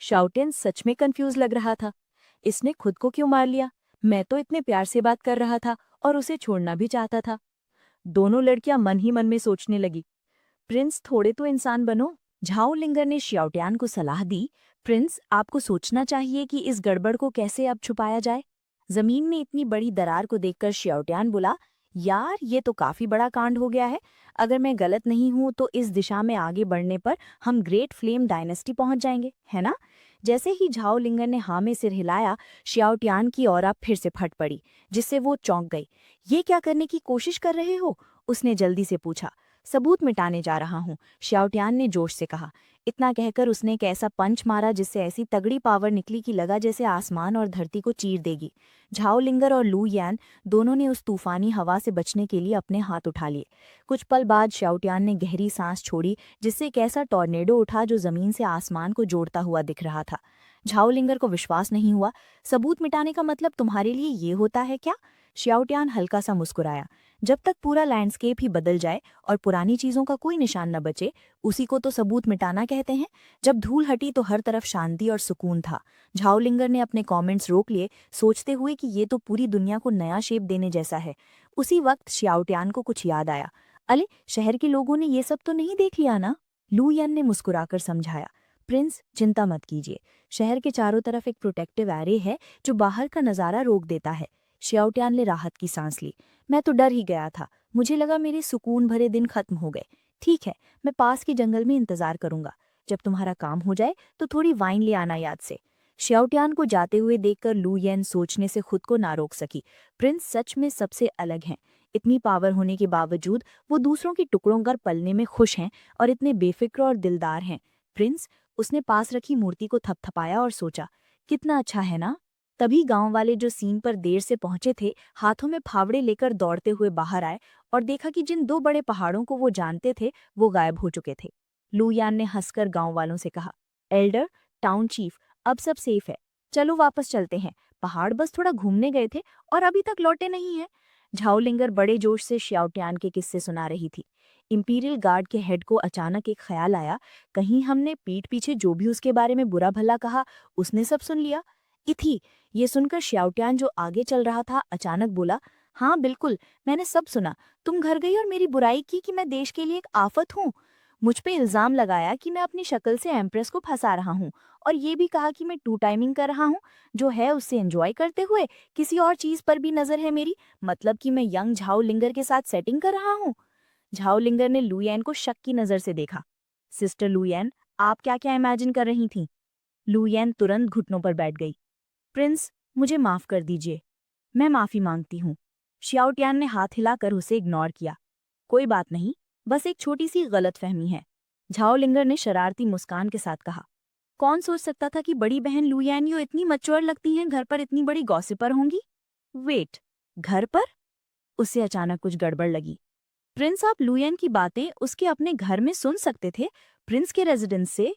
शाओटिन सच में कंफ्यूज लग रहा था। इसने खुद को क्यों मार लिया? मैं तो इतने प्यार से बात कर रहा था और उसे छोड़ना भी चाहता था। दोनों लड़कियां मन ही मन में सोचने लगी, प्रिंस थोड़े तो इंसान बनो। झाओ लिंगर ने शियाओटियान को सलाह दी, प्रिंस आपको सोचना चाहिए कि इस गड़बड़ को कैसे अब छुपाया जाए। जमीन में इतनी बड़ी दरार को देखकर शियाओटियान बोला, यार ये तो काफी बड़ा कांड हो गया है। अगर मैं गलत नहीं हूं तो इस दिशा में आगे बढ़ने पर हम ग्रेट फ्लेम डायनेस्टी पहुंच जाएंगे, है ना? जैसे ही झाओ लिंगर ने हाँ में सिर हिलाया, शियाओटियान की औरा फिर से फट पड़ी, जिससे वो चौंक गई। ये क्या करने की कोशिश कर रहे हो? उसने जल्दी से पूछा। सबूत मिटाने जा रहा हूँ, श्याओटियान ने जोश से कहा। इतना कहकर उसने एक ऐसा पंच मारा जिससे ऐसी तगड़ी पावर निकली कि लगा जैसे आसमान और धरती को चीर देगी। झाओ लिंगर और लू यान दोनों ने उस तूफानी हवा से बचने के लिए अपने हाथ उठा लिए। कुछ पल बाद श्याओटियान ने गहरी सांस छोड़ी, जिससे एक ऐसा टॉर्नेडो उठा जो जमीन से आसमान को जोड़ता हुआ दिख रहा था। झाओ लिंगर को विश्वास नहीं हुआ। सबूत मिटाने का मतलब तुम्हारे लिए ये होता है क्या? श्याओटियान हल्का सा मुस्कुराया। जब तक पूरा लैंडस्केप ही बदल जाए और पुरानी चीजों का कोई निशान न बचे, उसी को तो सबूत मिटाना कहते हैं। जब धूल हटी तो हर तरफ शांति और सुकून था। झाओलिंगर ने अपने कमेंट्स रोक लिए, सोचते हुए कि ये तो पूरी दुनिया को नया शेप देने जैसा है। उसी वक्त श्याओटियान को कुछ याद आया। अरे, शहर के लोगों ने ये सब तो नहीं देख लिया ना? लू यन ने मुस्कुराकर समझाया। प्रिंस चिंता मत कीजिए, शहर के चारों तरफ एक प्रोटेक्टिव एरे है जो बाहर का नजारा रोक देता है। श्याओटियान ने राहत की सांस ली। मैं तो डर ही गया था, मुझे लगा मेरे सुकून भरे दिन खत्म हो गए। ठीक है, मैं पास के जंगल में इंतजार करूंगा। जब तुम्हारा काम हो जाए तो थोड़ी वाइन ले आना याद से। श्याओटियान को जाते हुए देखकर लू येन सोचने से खुद को ना रोक सकी। प्रिंस सच में सबसे अलग हैं। इतनी पावर होने के बावजूद वो दूसरों के टुकड़ों कर पलने में खुश हैं और इतने बेफिक्र और दिलदार हैं। प्रिंस, उसने पास रखी मूर्ति को थपथपाया और सोचा, कितना अच्छा है ना? तभी गांव वाले जो सीन पर देर से पहुंचे थे, हाथों में फावड़े लेकर दौड़ते हुए बाहर आए और देखा कि जिन दो बड़े पहाड़ों को वो जानते थे वो गायब हो चुके थे। लू यान ने हंसकर गांव वालों से कहा, एल्डर, टाउन चीफ, अब सब सेफ है। चलो वापस चलते हैं। पहाड़ बस थोड़ा घूमने गए थे और अभी तक लौटे नहीं हैं। झाओलिंगर बड़े जोश से श्याओटियान के किस्से सुना रही थी। इंपीरियल गार्ड के हेड को अचानक एक ख्याल आया, कहीं हमने पीठ पीछे जो भी उसके बारे में बुरा भला कहा उसने सब सुन लिया। इथी, ये सुनकर श्याओटियान जो आगे चल रहा था अचानक बोला, हाँ बिल्कुल, मैंने सब सुना। तुम घर गई और मेरी बुराई की कि मैं देश के लिए एक आफत हूँ। मुझ पे इल्जाम लगाया कि मैं अपनी शक्ल से एम्प्रेस को फंसा रहा हूँ और ये भी कहा कि मैं टू टाइमिंग कर रहा हूँ, जो है उससे एंजॉय करते हुए किसी और चीज पर भी नजर है मेरी, मतलब कि मैं यंग झाओ लिंगर के साथ सेटिंग कर रहा हूँ। झाओ लिंगर ने लुयैन को शक की नजर से देखा। सिस्टर लुयैन, आप क्या क्या इमेजिन कर रही थीं? लुयैन तुरंत घुटनों पर बैठ गई। प्रिंस, मुझे माफ कर दीजिए। मैं माफी मांगती हूँ। श्याओटियान ने हाथ हिलाकर उसे इग्नोर किया। कोई बात नहीं, बस एक छोटी सी गलतफहमी है। झाओलिंगर ने शरारती मुस्कान के साथ कहा। कौन सोच सकता था कि बड़ी बहन लुयैन यो इतनी मैच्योर लगती हैं, घर पर इतनी बड़ी गॉसिपर होंगी। वेट, घर पर? उसे अचानक कुछ गड़बड़ लगी। प्रिंस, आप लुयैन की बातें उसके अपने घर में सुन सकते थे, प्रिंस के रेजिडेंस से?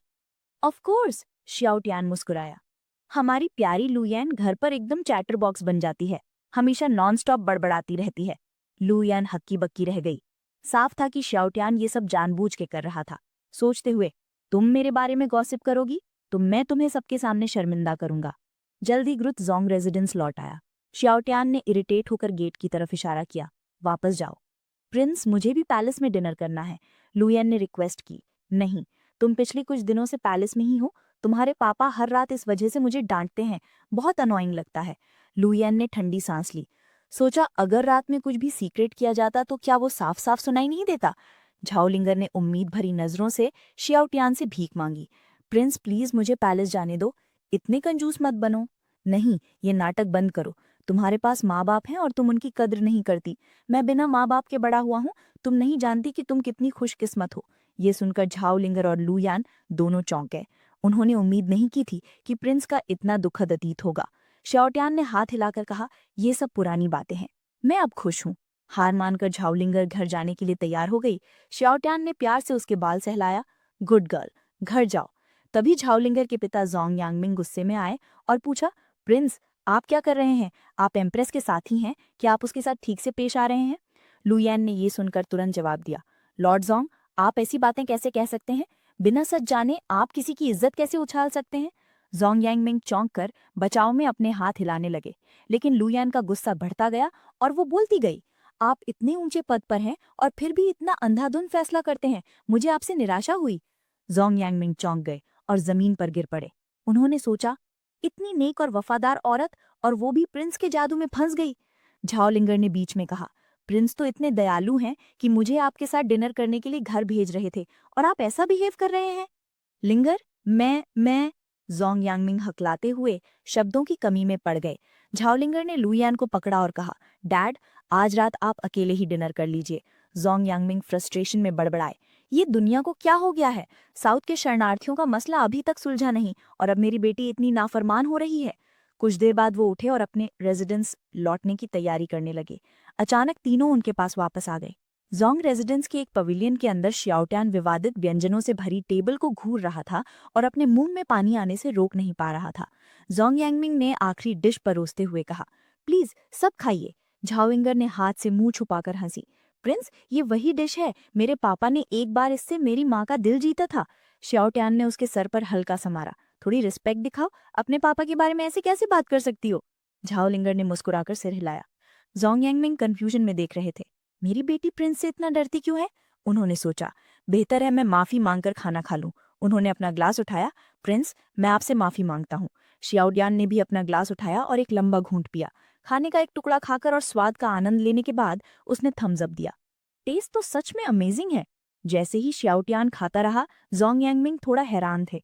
ऑफ कोर्स, श्याओटियान मुस्कुराया। हमारी प्यारी लुयैन घर पर एकदम चैटर बॉक्स बन जाती है, हमेशा नॉनस्टॉप बड़बड़ाती रहती है। लुयैन हक्की बक्की रह गई। साफ था कि श्याओटियान ये सब जानबूझ के कर रहा था, सोचते हुए, तुम मेरे बारे में गॉसिप करोगी तो मैं तुम्हें सबके सामने शर्मिंदा करूंगा। जल्दी ग्रुत जोंग रेजिडेंस लौट आया। श्याओटियान ने इरिटेट होकर गेट की तरफ इशारा किया, वापस जाओ। प्रिंस, मुझे भी पैलेस में डिनर करना है, लुयैन ने रिक्वेस्ट की। नहीं, तुम पिछले कुछ दिनों से पैलेस में ही हो। तुम्हारे पापा हर रात इस वजह से मुझे डांटते हैं, बहुत अनोइंग लगता है। लुयैन ने ठंडी सांस ली। सोचा, अगर रात में कुछ भी सीक्रेट किया जाता तो क्या वो साफ साफ सुनाई नहीं देता? झाओलिंगर ने उम्मीद भरी नजरों से शियाओटियान से भीख मांगी। प्रिंस, प्लीज मुझे पैलेस जाने दो। इतने कंजूस मत बनो। नहीं, ये नाटक बंद करो। तुम्हारे पास माँ बाप हैं और तुम उनकी कद्र नहीं करती। मैं बिना माँ बाप के बड़ा हुआ हूँ, तुम नहीं जानती कि तुम कितनी खुशकिस्मत हो। ये सुनकर झाओलिंगर और लुयान दोनों चौंके। उन्होंने उम्मीद नहीं की थी कि प्रिंस का इतना दुखद अतीत होगा। श्याओटियान ने हाथ हिलाकर कहा, ये सब पुरानी बातें हैं, मैं अब खुश हूँ। हार मानकर झाओलिंगर घर जाने के लिए तैयार हो गई। श्याओटियान ने प्यार से उसके बाल सहलाया। गुड गर्ल, घर जाओ। तभी झाओलिंगर के पिता जोंग यांगमिंग गुस्से में आए और पूछा, प्रिंस, आप क्या कर रहे हैं? आप एम्प्रेस के साथ ही हैं, क्या आप उसके साथ ठीक से पेश आ रहे हैं? लुयैन ने ये सुनकर तुरंत जवाब दिया, लॉर्ड जोंग, आप ऐसी बातें कैसे कह सकते हैं? बिना सच जाने आप किसी की इज्जत कैसे उछाल सकते हैं? जोंग यांगमिंग चौंक कर बचाव में अपने हाथ हिलाने लगे, लेकिन लुयान का गुस्सा बढ़ता गया और वो बोलती गई, आप इतने ऊंचे पद पर हैं और फिर भी इतना अंधाधुंध फैसला करते हैं, मुझे आपसे निराशा हुई। जोंग यांगमिंग चौंक गए और जमीन पर गिर पड़े। उन्होंने सोचा, इतनी नेक और वफादार औरत, और वो भी प्रिंस के जादू में फंस गई। झाओलिंगर ने बीच में कहा, प्रिंस तो इतने दयालु हैं कि मुझे आपके साथ डिनर करने के लिए घर भेज रहे थे, और आप ऐसा बिहेव कर रहे हैं। लिंगर, मैं जोंग यांगमिंग हकलाते हुए शब्दों की कमी में पड़ गए। झाओलिंगर ने लुयान को पकड़ा और कहा, डैड, आज रात आप अकेले ही डिनर कर लीजिए। जोंग यांगमिंग फ्रस्ट्रेशन में बड़बड़ाए, ये दुनिया को क्या हो गया है? साउथ के शरणार्थियों का मसला अभी तक सुलझा नहीं, और अब मेरी बेटी इतनी नाफरमान हो रही है। कुछ देर बाद वो उठे और अपने रेजिडेंस लौटने की तैयारी करने लगे। अचानक तीनों उनके पास वापस आ गए। जोंग रेजिडेंस के एक पवेलियन के अंदर श्याओटियान विवादित व्यंजनों से भरी टेबल को घूर रहा था और अपने मुंह में पानी आने से रोक नहीं पा रहा था। जोंग यांगमिंग ने आखिरी डिश परोसते हुए कहा, प्लीज सब खाइए। झाओइंगर ने हाथ से मुंह छुपाकर हंसी, प्रिंस, ये वही डिश है, मेरे पापा ने एक बार इससे मेरी माँ का दिल जीता था। श्याओटियान ने उसके सर पर हल्का सा मारा, थोड़ी रिस्पेक्ट दिखाओ, अपने पापा के बारे में ऐसे कैसे बात कर सकती हो? झाओलिंगर ने मुस्कुराकर सिर हिलाया। जोंग यांगमिंग कंफ्यूजन में देख रहे थे। मेरी बेटी प्रिंस से इतना डरती क्यों है? उन्होंने सोचा, बेहतर है मैं माफी मांगकर खाना खा लूं। उन्होंने अपना ग्लास उठाया, प्रिंस, मैं आपसे माफी मांगता हूँ। शियाओडियान ने भी अपना ग्लास उठाया और एक लंबा घूंट पिया। खाने का एक टुकड़ा खाकर और स्वाद का आनंद लेने के बाद उसने थम्स अप दिया। टेस्ट तो सच में अमेजिंग है। जैसे ही शियाओटियान खाता रहा, जोंग यांगमिंग थोड़ा हैरान थे।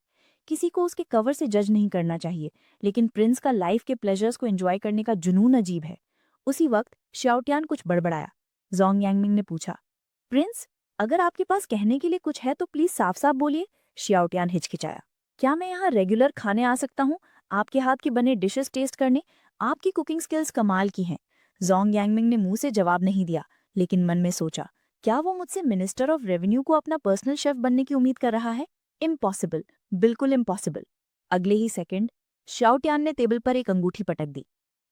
किसी को उसके कवर से जज नहीं करना चाहिए, लेकिन प्रिंस का लाइफ के प्लेजर्स को एंजॉय करने का जुनून अजीब है। उसी वक्त शियाओटियान कुछ बड़बड़ाया। जोंग यांगमिंग ने पूछा, प्रिंस, अगर आपके पास कहने के लिए कुछ है तो प्लीज साफ साफ बोलिए। शियाओटियान हिचकिचाया, क्या मैं यहाँ रेगुलर खाने आ सकता हूँ, आपके हाथ के बने डिशेस टेस्ट करने? आपकी कुकिंग स्किल्स कमाल की हैं। जोंग यांगमिंग ने मुंह से जवाब नहीं दिया, लेकिन मन में सोचा, क्या वो मुझसे मिनिस्टर ऑफ रेवेन्यू को अपना पर्सनल शेफ बनने की उम्मीद कर रहा है? इम्पॉसिबल, बिल्कुल इम्पॉसिबल। अगले ही सेकंड शियाओटियान ने टेबल पर एक अंगूठी पटक दी।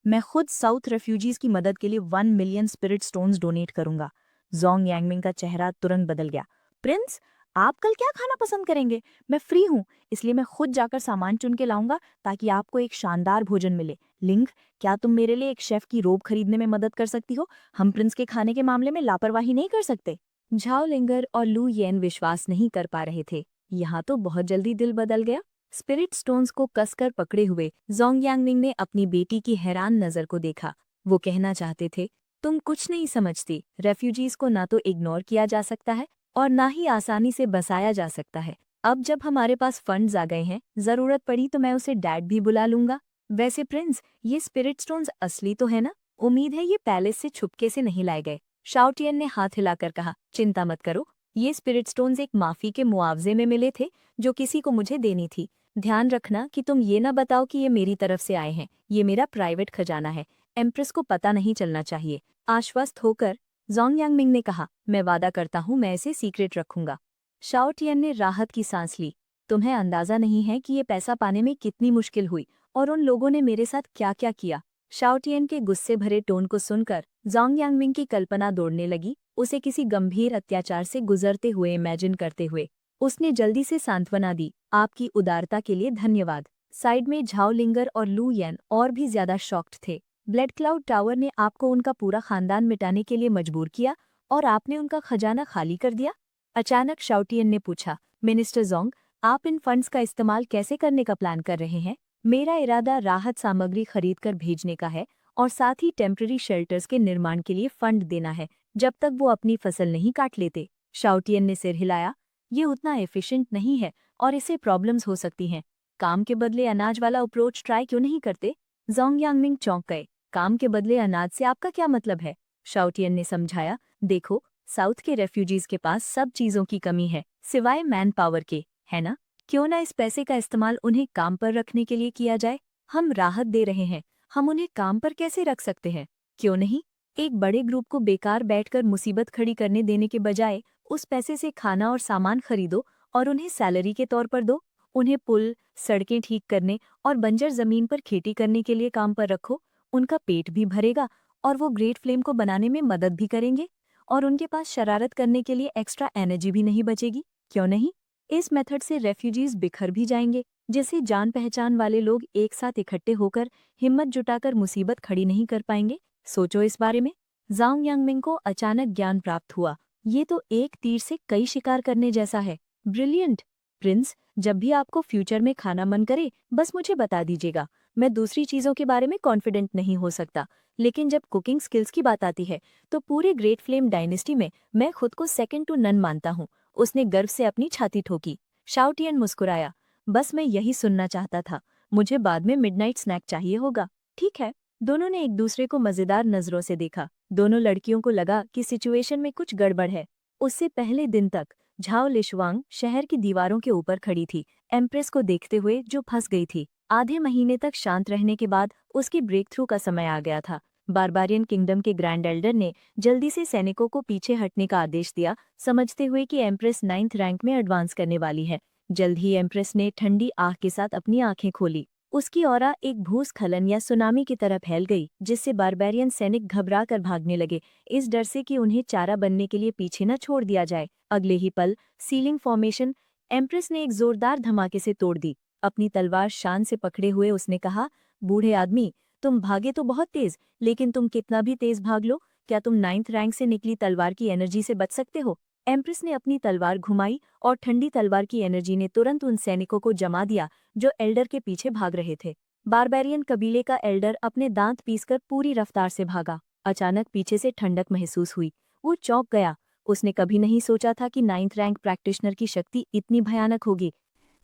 मैं खुद साउथ रेफ्यूजीज की मदद के लिए 1 मिलियन स्पिरिट स्टोन्स डोनेट करूंगा। जोंग यांगमिंग का चेहरा तुरंत बदल गया। प्रिंस, आप कल क्या खाना पसंद करेंगे? मैं फ्री हूँ, इसलिए मैं खुद जाकर सामान चुन के लाऊंगा ताकि आपको एक शानदार भोजन मिले। लिंग, क्या तुम मेरे लिए एक शेफ की रोब खरीदने में मदद कर सकती हो? हम प्रिंस के खाने के मामले में लापरवाही नहीं कर सकते। झाओ लिंगर और लू येन विश्वास नहीं कर पा रहे थे। यहाँ तो बहुत जल्दी दिल बदल गया। स्पिरिट स्टोन्स को कसकर पकड़े हुए जोंग यांगमिंग ने अपनी बेटी की हैरान नजर को देखा। वो कहना चाहते थे, तुम कुछ नहीं समझती, रेफ्यूजीज को ना तो इग्नोर किया जा सकता है और ना ही आसानी से बसाया जा सकता है। अब जब हमारे पास फंड्स आ गए हैं, जरूरत पड़ी तो मैं उसे डैड भी बुला लूंगा। वैसे प्रिंस, ये स्पिरिट स्टोन्स असली तो है ना? उम्मीद है ये पैलेस से छुपके से नहीं लाए गए। शाओटियन ने हाथ हिलाकर कहा, चिंता मत करो, ये स्पिरिट स्टोन्स एक माफी के मुआवजे में मिले थे जो किसी को मुझे देनी थी। ध्यान रखना कि तुम ये ना बताओ कि ये मेरी तरफ से आए हैं, ये मेरा प्राइवेट खजाना है, एम्प्रेस को पता नहीं चलना चाहिए। आश्वस्त होकर जोंग यांगमिंग ने कहा, मैं वादा करता हूँ मैं इसे सीक्रेट रखूंगा। शाओटियन ने राहत की सांस ली। तुम्हें अंदाजा नहीं है कि ये पैसा पाने में कितनी मुश्किल हुई और उन लोगों ने मेरे साथ क्या क्या किया। शाओटियन के गुस्से भरे टोन को सुनकर जोंग यांगमिंग की कल्पना दौड़ने लगी, उसे किसी गंभीर अत्याचार से गुजरते हुए इमेजिन करते हुए। उसने जल्दी से सांत्वना दी, आपकी उदारता के लिए धन्यवाद। साइड में झाओ लिंगर और लू येन और भी ज्यादा शॉक्ड थे। ब्लड क्लाउड टावर ने आपको उनका पूरा खानदान मिटाने के लिए मजबूर किया और आपने उनका खजाना खाली कर दिया? अचानक शाओटियन ने पूछा, मिनिस्टर जोंग, आप इन फंड्स का इस्तेमाल कैसे करने का प्लान कर रहे हैं? मेरा इरादा राहत सामग्री खरीदकर भेजने का है और साथ ही टेम्पररी शेल्टर्स के निर्माण के लिए फंड देना है, जब तक वो अपनी फसल नहीं काट लेते। शाओटियन ने सिर हिलाया, ये उतना एफिशिएंट नहीं है और इससे प्रॉब्लम्स हो सकती हैं। काम के बदले अनाज वाला अप्रोच ट्राई क्यों नहीं करते? जोंग यांगमिंग चौंक गए। काम के बदले अनाज से आपका क्या मतलब है? शाओटियन ने समझाया, देखो, साउथ के रेफ्यूजीज के पास सब चीजों की कमी है सिवाय मैन पावर के, है ना? क्यों ना इस पैसे का इस्तेमाल उन्हें काम पर रखने के लिए किया जाए? हम राहत दे रहे हैं, हम उन्हें काम पर कैसे रख सकते हैं? क्यों नहीं एक बड़े ग्रुप को बेकार बैठकर मुसीबत खड़ी करने देने के बजाय उस पैसे से खाना और सामान खरीदो और उन्हें सैलरी के तौर पर दो। उन्हें पुल, सड़कें ठीक करने और बंजर जमीन पर खेती करने के लिए काम पर रखो। उनका पेट भी भरेगा और वो ग्रेट फ्लेम को बनाने में मदद भी करेंगे और उनके पास शरारत करने के लिए एक्स्ट्रा एनर्जी भी नहीं बचेगी। क्यों नहीं? इस मेथड से रेफ्यूजीज बिखर भी जाएंगे जिससे जान पहचान वाले लोग एक साथ इकट्ठे होकर हिम्मत जुटाकर मुसीबत खड़ी नहीं कर पाएंगे? सोचो इस बारे में। जांग यांगमिंग को अचानक ज्ञान प्राप्त हुआ। ये तो एक तीर से कई शिकार करने जैसा है। ब्रिलियंट। प्रिंस, जब भी आपको फ्यूचर में खाना मन करे बस मुझे बता दीजिएगा। मैं दूसरी चीजों के बारे में कॉन्फिडेंट नहीं हो सकता, लेकिन जब कुकिंग स्किल्स की बात आती है तो पूरे ग्रेट फ्लेम डायनेस्टी में मैं खुद को सेकंड टू नन मानता हूँ। उसने गर्व से अपनी छाती ठोकी। शाओटियन मुस्कुराया। बस मैं यही सुनना चाहता था। मुझे बाद में मिडनाइट स्नैक चाहिए होगा। ठीक है। दोनों ने एक दूसरे को मजेदार नजरों से देखा। दोनों लड़कियों को लगा कि सिचुएशन में कुछ गड़बड़ है। उससे पहले दिन तक झाओ लिशवांग शहर की दीवारों के ऊपर खड़ी थी, एम्प्रेस को देखते हुए जो फंस गई थी। आधे महीने तक शांत रहने के बाद उसकी ब्रेक थ्रू का समय आ गया था। बारबारियन किंगडम के ग्रैंड एल्डर ने जल्दी से सैनिकों को पीछे हटने का आदेश दिया, समझते हुए कि एम्प्रेस 9th रैंक में एडवांस करने वाली है। जल्द ही एम्प्रेस ने ठंडी आह के साथ अपनी आंखें खोली। उसकी ऑरा एक भूस्खलन या सुनामी की तरह फैल गई, जिससे बारबेरियन सैनिक घबरा कर भागने लगे, इस डर से कि उन्हें चारा बनने के लिए पीछे न छोड़ दिया जाए। अगले ही पल सीलिंग फॉर्मेशन एम्प्रेस ने एक जोरदार धमाके से तोड़ दी। अपनी तलवार शान से पकड़े हुए उसने कहा, बूढ़े आदमी, तुम भागे तो बहुत तेज, लेकिन तुम कितना भी तेज भाग लो, क्या तुम 9th रैंक से निकली तलवार की एनर्जी से बच सकते हो? एम्प्रेस ने अपनी तलवार घुमाई और ठंडी तलवार की एनर्जी ने तुरंत उन सैनिकों को जमा दिया जो एल्डर के पीछे भाग रहे थे। बारबेरियन कबीले का एल्डर अपने दांत पीसकर पूरी रफ्तार से भागा। अचानक पीछे से ठंडक महसूस हुई। वो चौंक गया। उसने कभी नहीं सोचा था कि 9th रैंक प्रैक्टिशनर की शक्ति इतनी भयानक होगी।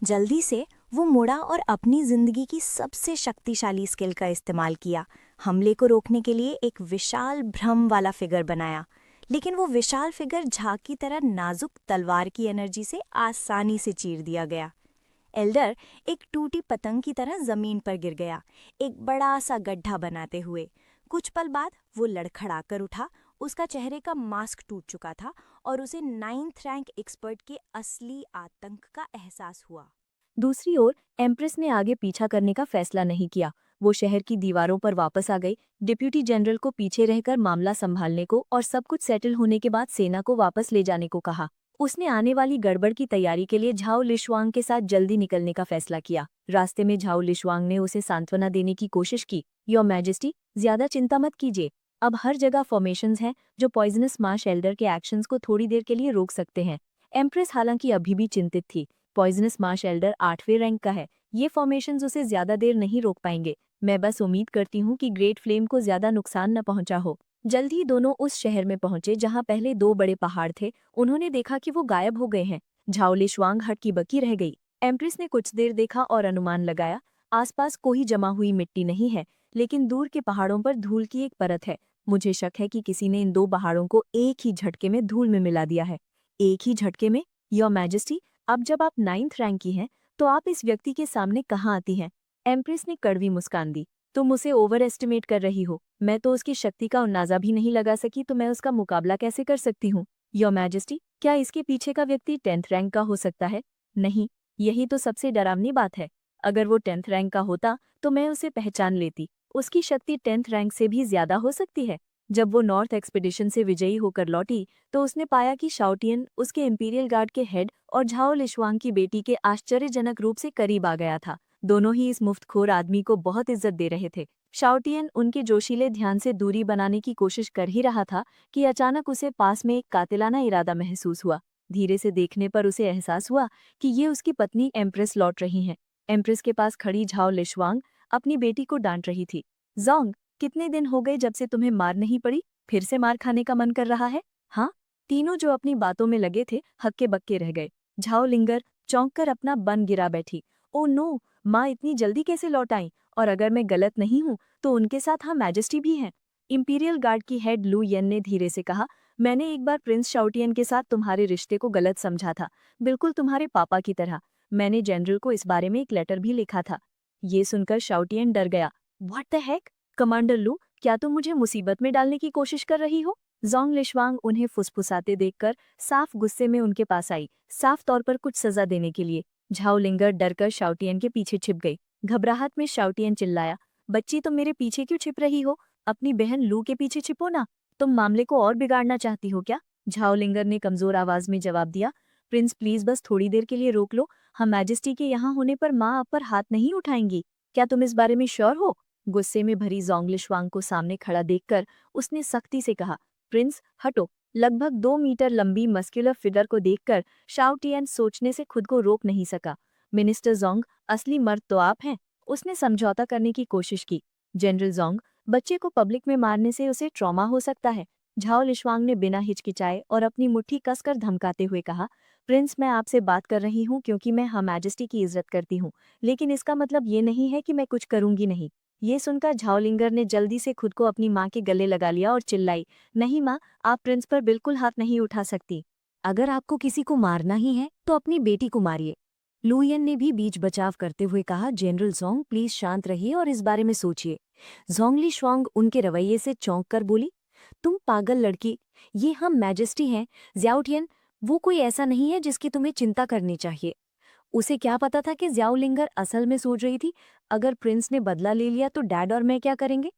जल्दी से वो मुड़ा और अपनी जिंदगी की सबसे शक्तिशाली स्किल का इस्तेमाल किया। हमले को रोकने के लिए एक विशाल भ्रम वाला फिगर बनाया, लेकिन वो विशाल फिगर झाग की तरह नाजुक तलवार की एनर्जी से आसानी से चीर दिया गया। एल्डर एक टूटी पतंग की तरह जमीन पर गिर गया, एक बड़ा सा गड्ढा बनाते हुए। कुछ पल बाद वो लड़खड़ाकर उठा। उसका चेहरे का मास्क टूट चुका था और उसे 9th रैंक एक्सपर्ट के असली आतंक का एहसास हुआ। दूसरी ओर एम्प्रेस ने आगे पीछा करने का फैसला नहीं किया। वो शहर की दीवारों पर वापस आ गई, डिप्यूटी जनरल को पीछे रहकर मामला संभालने को और सब कुछ सेटल होने के बाद सेना को वापस ले जाने को कहा। उसने आने वाली गड़बड़ की तैयारी के लिए झाओ लिशवांग के साथ जल्दी निकलने का फैसला किया। रास्ते में झाओ लिशवांग ने उसे सांत्वना देने की कोशिश की। योर मैजेस्टी, ज्यादा चिंता मत कीजिए। अब हर जगह फॉर्मेशंस हैं जो पॉइजनस मार्श एल्डर के एक्शंस को थोड़ी देर के लिए रोक सकते हैं। एम्प्रेस हालांकि अभी भी चिंतित थी। पॉइजनस मार्श एल्डर 8वें रैंक का है। ये फॉर्मेशंस उसे ज्यादा देर नहीं रोक पाएंगे। मैं बस उम्मीद करती हूँ कि ग्रेट फ्लेम को ज्यादा नुकसान न पहुंचा हो। जल्द ही दोनों उस शहर में पहुंचे जहां पहले 2 बड़े पहाड़ थे। उन्होंने देखा कि वो गायब हो गए हैं। झाओली श्वांग हटकी बकी रह गई। एम्प्रेस ने कुछ देर देखा और अनुमान लगाया। आसपास कोई जमा हुई मिट्टी नहीं है, लेकिन दूर के पहाड़ों पर धूल की एक परत है। मुझे शक है कि किसी ने इन 2 पहाड़ों को एक ही झटके में धूल में मिला दिया है। एक ही झटके में? योर मैजेस्टी, अब जब आप 9th रैंक की हैं, तो आप इस व्यक्ति के सामने कहाँ आती हैं? एम्प्रेस ने कड़वी मुस्कान दी। तुम उसे ओवर एस्टिमेट कर रही हो। मैं तो उसकी शक्ति का अंदाजा भी नहीं लगा सकी, तो मैं उसका मुकाबला कैसे कर सकती हूँ? योर मैजेस्टी, क्या इसके पीछे का व्यक्ति 10th रैंक का हो सकता है? नहीं, यही तो सबसे डरावनी बात है। अगर वो 10th रैंक का होता तो मैं उसे पहचान लेती। उसकी शक्ति 10th रैंक से भी ज्यादा हो सकती है। जब वो नॉर्थ एक्सपीडिशन से विजयी होकर लौटी तो उसने पाया कि शाओटियन उसके इंपीरियल गार्ड के हेड और झाओ लिशवांग की बेटी के आश्चर्यजनक रूप से करीब आ गया था। दोनों ही इस मुफ्तखोर आदमी को बहुत इज्जत दे रहे थे। शाओटियन उनके जोशीले ध्यान से दूरी बनाने की कोशिश कर ही रहा था कि अचानक उसे पास में एक कातिलाना इरादा महसूस हुआ। धीरे से देखने पर उसे एहसास हुआ कि ये उसकी पत्नी एम्प्रेस लौट रही हैं। एम्प्रेस के पास खड़ी झाओ लिशवांग अपनी बेटी को डांट रही थी। जोंग, कितने दिन हो गए जब से तुम्हें मार नहीं पड़ी? फिर से मार खाने का मन कर रहा है? हाँ? तीनों जो अपनी बातों में लगे थे हक्के बक्के रह गए। झाओ लिंगर चौंक कर अपना बन गिरा बैठी। ओ नो, माँ इतनी जल्दी कैसे लौट आई? और अगर मैं गलत नहीं हूँ तो उनके साथ हाँ मैजेस्टी भी हैं। इंपीरियल गार्ड की हेड लू येन ने धीरे से कहा, मैंने एक बार प्रिंस शाओटियन के साथ तुम्हारे रिश्ते को गलत समझा था, बिल्कुल तुम्हारे पापा की तरह। मैंने जनरल को इस बारे में एक लेटर भी लिखा था। ये सुनकर शाओटियन डर गया। What the heck? कमांडर लू, क्या तुम मुझे मुसीबत में डालने की कोशिश कर रही हो? जोंग लिशवांग उन्हें फुसफुसाते देखकर साफ गुस्से में उनके पास आई, साफ तौर पर कुछ सजा देने के लिए। झाओ लिंगर डरकर शाओटियन के पीछे छिप गई। घबराहट में शाओटियन चिल्लाया, बच्ची तुम मेरे पीछे क्यों छिप रही हो? अपनी बहन लू के पीछे छिपो ना। तुम मामले को और बिगाड़ना चाहती हो क्या? झाओ लिंगर ने कमजोर आवाज में जवाब दिया, प्रिंस प्लीज बस थोड़ी देर के लिए रोक लो, हम मैजेस्टी के यहाँ होने पर माँ आप पर हाथ नहीं उठाएंगी। क्या तुम इस बारे में श्योर हो? गुस्से में भरी जोंगलिशवांग को सामने खड़ा देखकर उसने सख्ती से कहा। प्रिंस हटो। लगभग 2 मीटर लंबी मस्कुलर फिगर को देखकर शाओ टियन सोचने से खुद को रोक नहीं सका। मिनिस्टर जोंग, असली मर्द तो आप हैं। उसने समझौता करने की कोशिश की। जनरल जोंग, बच्चे को पब्लिक में मारने से उसे ट्रॉमा हो सकता है। झाओ लिशवांग ने बिना हिचकिचाए और अपनी मुट्ठी कसकर धमकाते हुए कहा। प्रिंस, मैं आपसे बात कर रही हूँ क्योंकि मैं हम मैजेस्टी की इज्जत करती हूँ, लेकिन इसका मतलब ये नहीं है कि मैं कुछ करूंगी नहीं। ये सुनकर झाओलिंगर ने जल्दी से खुद को अपनी माँ के गले लगा लिया और चिल्लाई, नहीं माँ, आप प्रिंस पर बिल्कुल हाथ नहीं उठा सकती। अगर आपको किसी को मारना ही है तो अपनी बेटी को मारिए। लुयन ने भी बीच बचाव करते हुए कहा। जनरल जोंग, प्लीज शांत रहिए और इस बारे में सोचिए। जोंगली श्वांग उनके रवैये से चौंक कर बोली, तुम पागल लड़की, ये हम मैजेस्टी हैं। ज़्याओटियन, वो कोई ऐसा नहीं है जिसकी तुम्हें चिंता करनी चाहिए। उसे क्या पता था कि ज़्याओलिंगर असल में सोच रही थी, अगर प्रिंस ने बदला ले लिया तो डैड और मैं क्या करेंगे।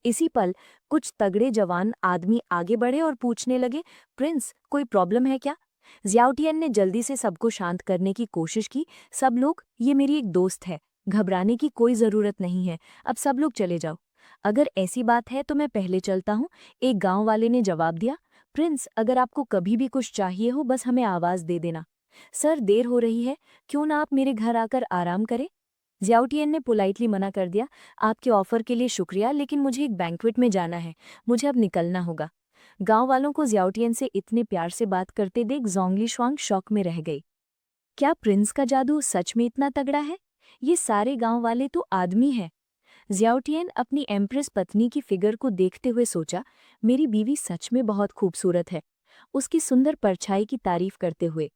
इसी पल कुछ तगड़े जवान आदमी आगे बढ़े और पूछने लगे, प्रिंस, कोई प्रॉब्लम है क्या? ज़्याओटियन ने जल्दी से सबको शांत करने की कोशिश की। सब लोग, ये मेरी एक दोस्त है, घबराने की कोई ज़रूरत नहीं है, अब सब लोग चले जाओ। अगर ऐसी बात है तो मैं पहले चलता हूँ, एक गांव वाले ने जवाब दिया। प्रिंस, अगर आपको कभी भी कुछ चाहिए हो बस हमें आवाज़ दे देना। सर, देर हो रही है, क्यों ना आप मेरे घर आकर आराम करें? ज़्याओटियन ने पोलाइटली मना कर दिया। आपके ऑफर के लिए शुक्रिया, लेकिन मुझे एक बैंक्वेट में जाना है, मुझे अब निकलना होगा। गांव वालों को ज़्याओटियन से इतने प्यार से बात करते देख जोंगली श्वांग शॉक में रह गई। क्या प्रिंस का जादू सच में इतना तगड़ा है? ये सारे गांव वाले तो आदमी हैं। ज़्याओटियन अपनी एम्प्रेस पत्नी की फिगर को देखते हुए सोचा, मेरी बीवी सच में बहुत खूबसूरत है। उसकी सुंदर परछाई की तारीफ करते हुए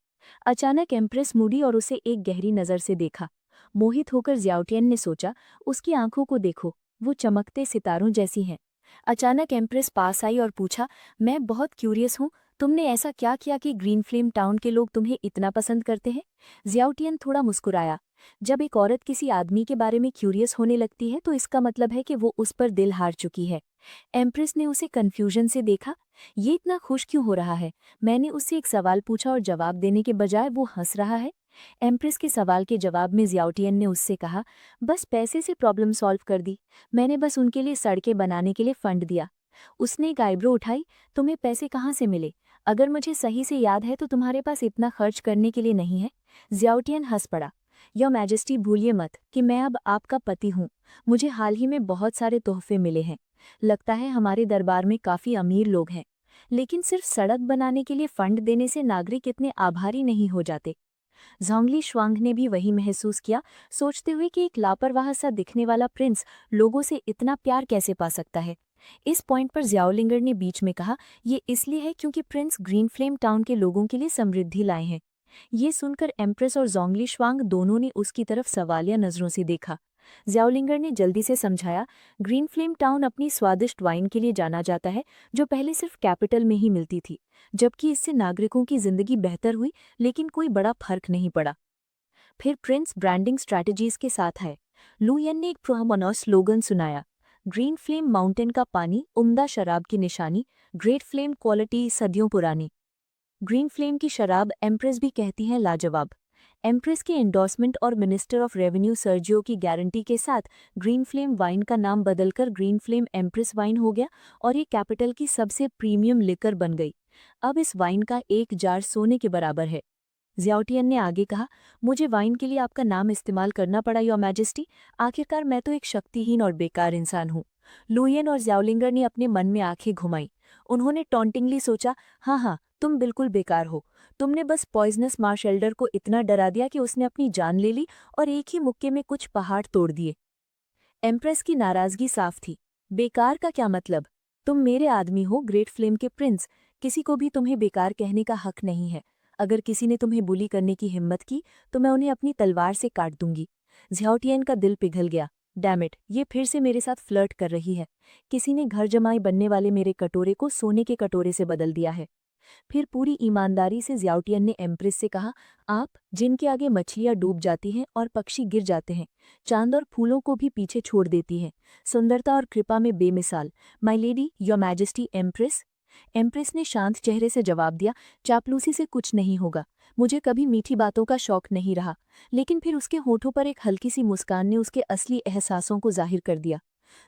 अचानक एम्प्रेस मुड़ी और उसे एक गहरी नज़र से देखा। मोहित होकर ज़्याओटियन ने सोचा, उसकी आंखों को देखो, वो चमकते सितारों जैसी हैं। अचानक एम्प्रेस पास आई और पूछा, मैं बहुत क्यूरियस हूँ, तुमने ऐसा क्या किया कि ग्रीन फ्लेम टाउन के लोग तुम्हें इतना पसंद करते हैं? ज़्याओटियन थोड़ा मुस्कुराया। जब एक औरत किसी आदमी के बारे में क्यूरियस होने लगती है तो इसका मतलब है कि वो उस पर दिल हार चुकी है। एम्प्रेस ने उसे कन्फ्यूजन से देखा। ये इतना खुश क्यों हो रहा है? मैंने उससे एक सवाल पूछा और जवाब देने के बजाय वो हंस रहा है। एम्प्रेस के सवाल के जवाब में ज़्याओटियन ने उससे कहा, बस पैसे से प्रॉब्लम सॉल्व कर दी, मैंने बस उनके लिए सड़कें बनाने के लिए फंड दिया। उसने एक आईब्रो उठाई, तुम्हें पैसे कहाँ से मिले? अगर मुझे सही से याद है तो तुम्हारे पास इतना खर्च करने के लिए नहीं है। ज़्याओटियन हंस पड़ा। योर मैजेस्टी, भूलिए मत कि मैं अब आपका पति हूँ। मुझे हाल ही में बहुत सारे तोहफे मिले हैं। लगता है हमारे दरबार में काफ़ी अमीर लोग हैं, लेकिन सिर्फ सड़क बनाने के लिए फंड देने से नागरिक इतने आभारी नहीं हो जाते। जोंगली श्वांग ने भी वही महसूस किया, सोचते हुए कि एक लापरवाह सा दिखने वाला प्रिंस लोगों से इतना प्यार कैसे पा सकता है। इस पॉइंट पर ज़्याओलिंगर ने बीच में कहा, ये इसलिए है क्योंकि प्रिंस ग्रीन फ्लेम टाउन के लोगों के लिए समृद्धि लाए हैं। ये सुनकर एम्प्रेस और जोंगली श्वांग दोनों ने उसकी तरफ सवालिया नजरों से देखा। ज़्याओलिंगर ने जल्दी से समझाया, ग्रीन फ्लेम टाउन अपनी स्वादिष्ट वाइन के लिए जाना जाता है, जो पहले सिर्फ कैपिटल में ही मिलती थी, जबकि इससे नागरिकों की जिंदगी बेहतर हुई, लेकिन कोई बड़ा फर्क नहीं पड़ा। फिर प्रिंस ब्रांडिंग स्ट्रैटेजीज के साथ आए। लुयन ने एक प्रोमोनो स्लोगन सुनाया, ग्रीन फ्लेम माउंटेन का पानी, उम्दा शराब की निशानी, ग्रेट फ्लेम क्वालिटी सदियों पुरानी। ग्रीन फ्लेम की शराब एम्प्रेस भी कहती हैं लाजवाब। एम्प्रेस के एंडोर्समेंट और मिनिस्टर ऑफ रेवेन्यू सर्जियो की गारंटी के साथ ग्रीन फ्लेम वाइन का नाम बदलकर ग्रीन फ्लेम एम्प्रेस वाइन हो गया और ये कैपिटल की सबसे प्रीमियम लिकर बन गई। अब इस वाइन का एक जार सोने के बराबर है। ज़्याओटियन ने आगे कहा, मुझे वाइन के लिए आपका नाम इस्तेमाल करना पड़ा योर मैजेस्टी, आखिरकार मैं तो एक शक्तिहीन और बेकार इंसान हूँ। लुयन और ज़्याओलिंगर ने अपने मन में आंखें घुमाई। उन्होंने टॉन्टिंगली सोचा, हाँ हाँ, तुम बिल्कुल बेकार हो। तुमने बस पॉइजनस मार्श एल्डर को इतना डरा दिया कि उसने अपनी जान ले ली और एक ही मुक्के में कुछ पहाड़ तोड़ दिए। एम्प्रेस की नाराजगी साफ थी। बेकार का क्या मतलब? तुम मेरे आदमी हो, ग्रेट फ्लेम के प्रिंस, किसी को भी तुम्हें बेकार कहने का हक नहीं है। अगर किसी ने तुम्हें बुली करने की हिम्मत की तो मैं उन्हें अपनी तलवार से काट दूंगी। ज़्याओटियन का दिल पिघल गया। डैमिट, ये फिर से मेरे साथ फ्लर्ट कर रही है। किसी ने घर जमाई बनने वाले मेरे कटोरे को सोने के कटोरे से बदल दिया है। फिर पूरी ईमानदारी से ज़्याओटियन ने एम्प्रेस से कहा, आप जिनके आगे मछलियाँ डूब जाती हैं और पक्षी गिर जाते हैं, चांद और फूलों को भी पीछे छोड़ देती हैं, सुंदरता और कृपा में बेमिसाल, my lady your majesty empress. Empress ने शांत चेहरे से जवाब दिया, चापलूसी से कुछ नहीं होगा। मुझे कभी मीठी बातों का शौक नहीं रहा। लेकिन फिर उसके होठों पर एक हल्की सी मुस्कान ने उसके असली एहसासों को जाहिर कर दिया।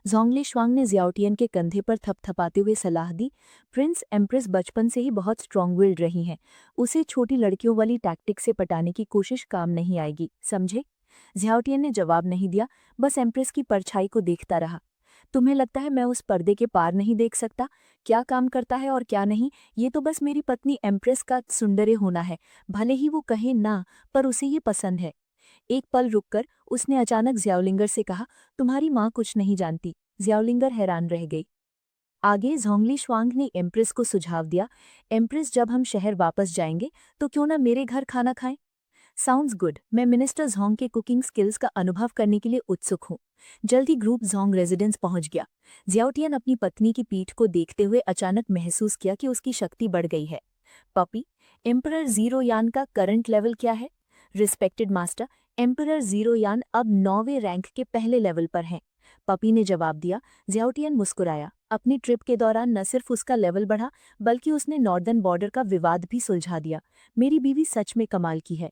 जोंगली शुआंग ने जियाओटियन के कंधे पर थपथपाते हुए सलाह दी, प्रिंस एम्प्रेस बचपन से ही बहुत स्ट्रांग विल्ड रही हैं। उसे छोटी लड़कियों वाली टैक्टिक से पटाने की कोशिश काम नहीं आएगी, समझे? जियाओटियन ने जवाब नहीं दिया, बस एम्प्रेस की परछाई को देखता रहा। तुम्हें लगता है मैं उस पर्दे के पार नहीं देख सकता? क्या काम करता है और क्या नहीं, ये तो बस मेरी पत्नी एम्प्रेस का सुंदरे होना है। भले ही वो कहे ना, पर उसे ये पसंद है। एक पल रुककर उसने अचानक ज्याओलिंगर से कहा, तुम्हारी माँ कुछ नहीं जानती। ज्याओलिंगर हैरान रह गई। आगे जोंगली शुआंग ने एम्प्रेस को सुझाव दिया, एम्प्रेस जब हम शहर वापस जाएंगे तो क्यों ना मेरे घर खाना खाएं? Sounds good. मैं मिनिस्टर जोंग के कुकिंग स्किल्स का अनुभव करने के लिए उत्सुक हूँ। जल्दी ग्रुप जोंग रेजिडेंस पहुंच गया। जियाओटियन अपनी पत्नी की पीठ को देखते हुए अचानक महसूस किया कि उसकी शक्ति बढ़ गई है। पपी, एम्परर जीरो यान का करंट लेवल क्या है? रिस्पेक्टेड मास्टर, एम्परर जीरो यान अब 9वें रैंक के पहले लेवल पर हैं। पपी ने जवाब दिया। जियाओटियन मुस्कुराया। अपनी ट्रिप के दौरान न सिर्फ उसका लेवल बढ़ा, बल्कि उसने नॉर्दर्न बॉर्डर का विवाद भी सुलझा दिया। मेरी बीवी सच में कमाल की है।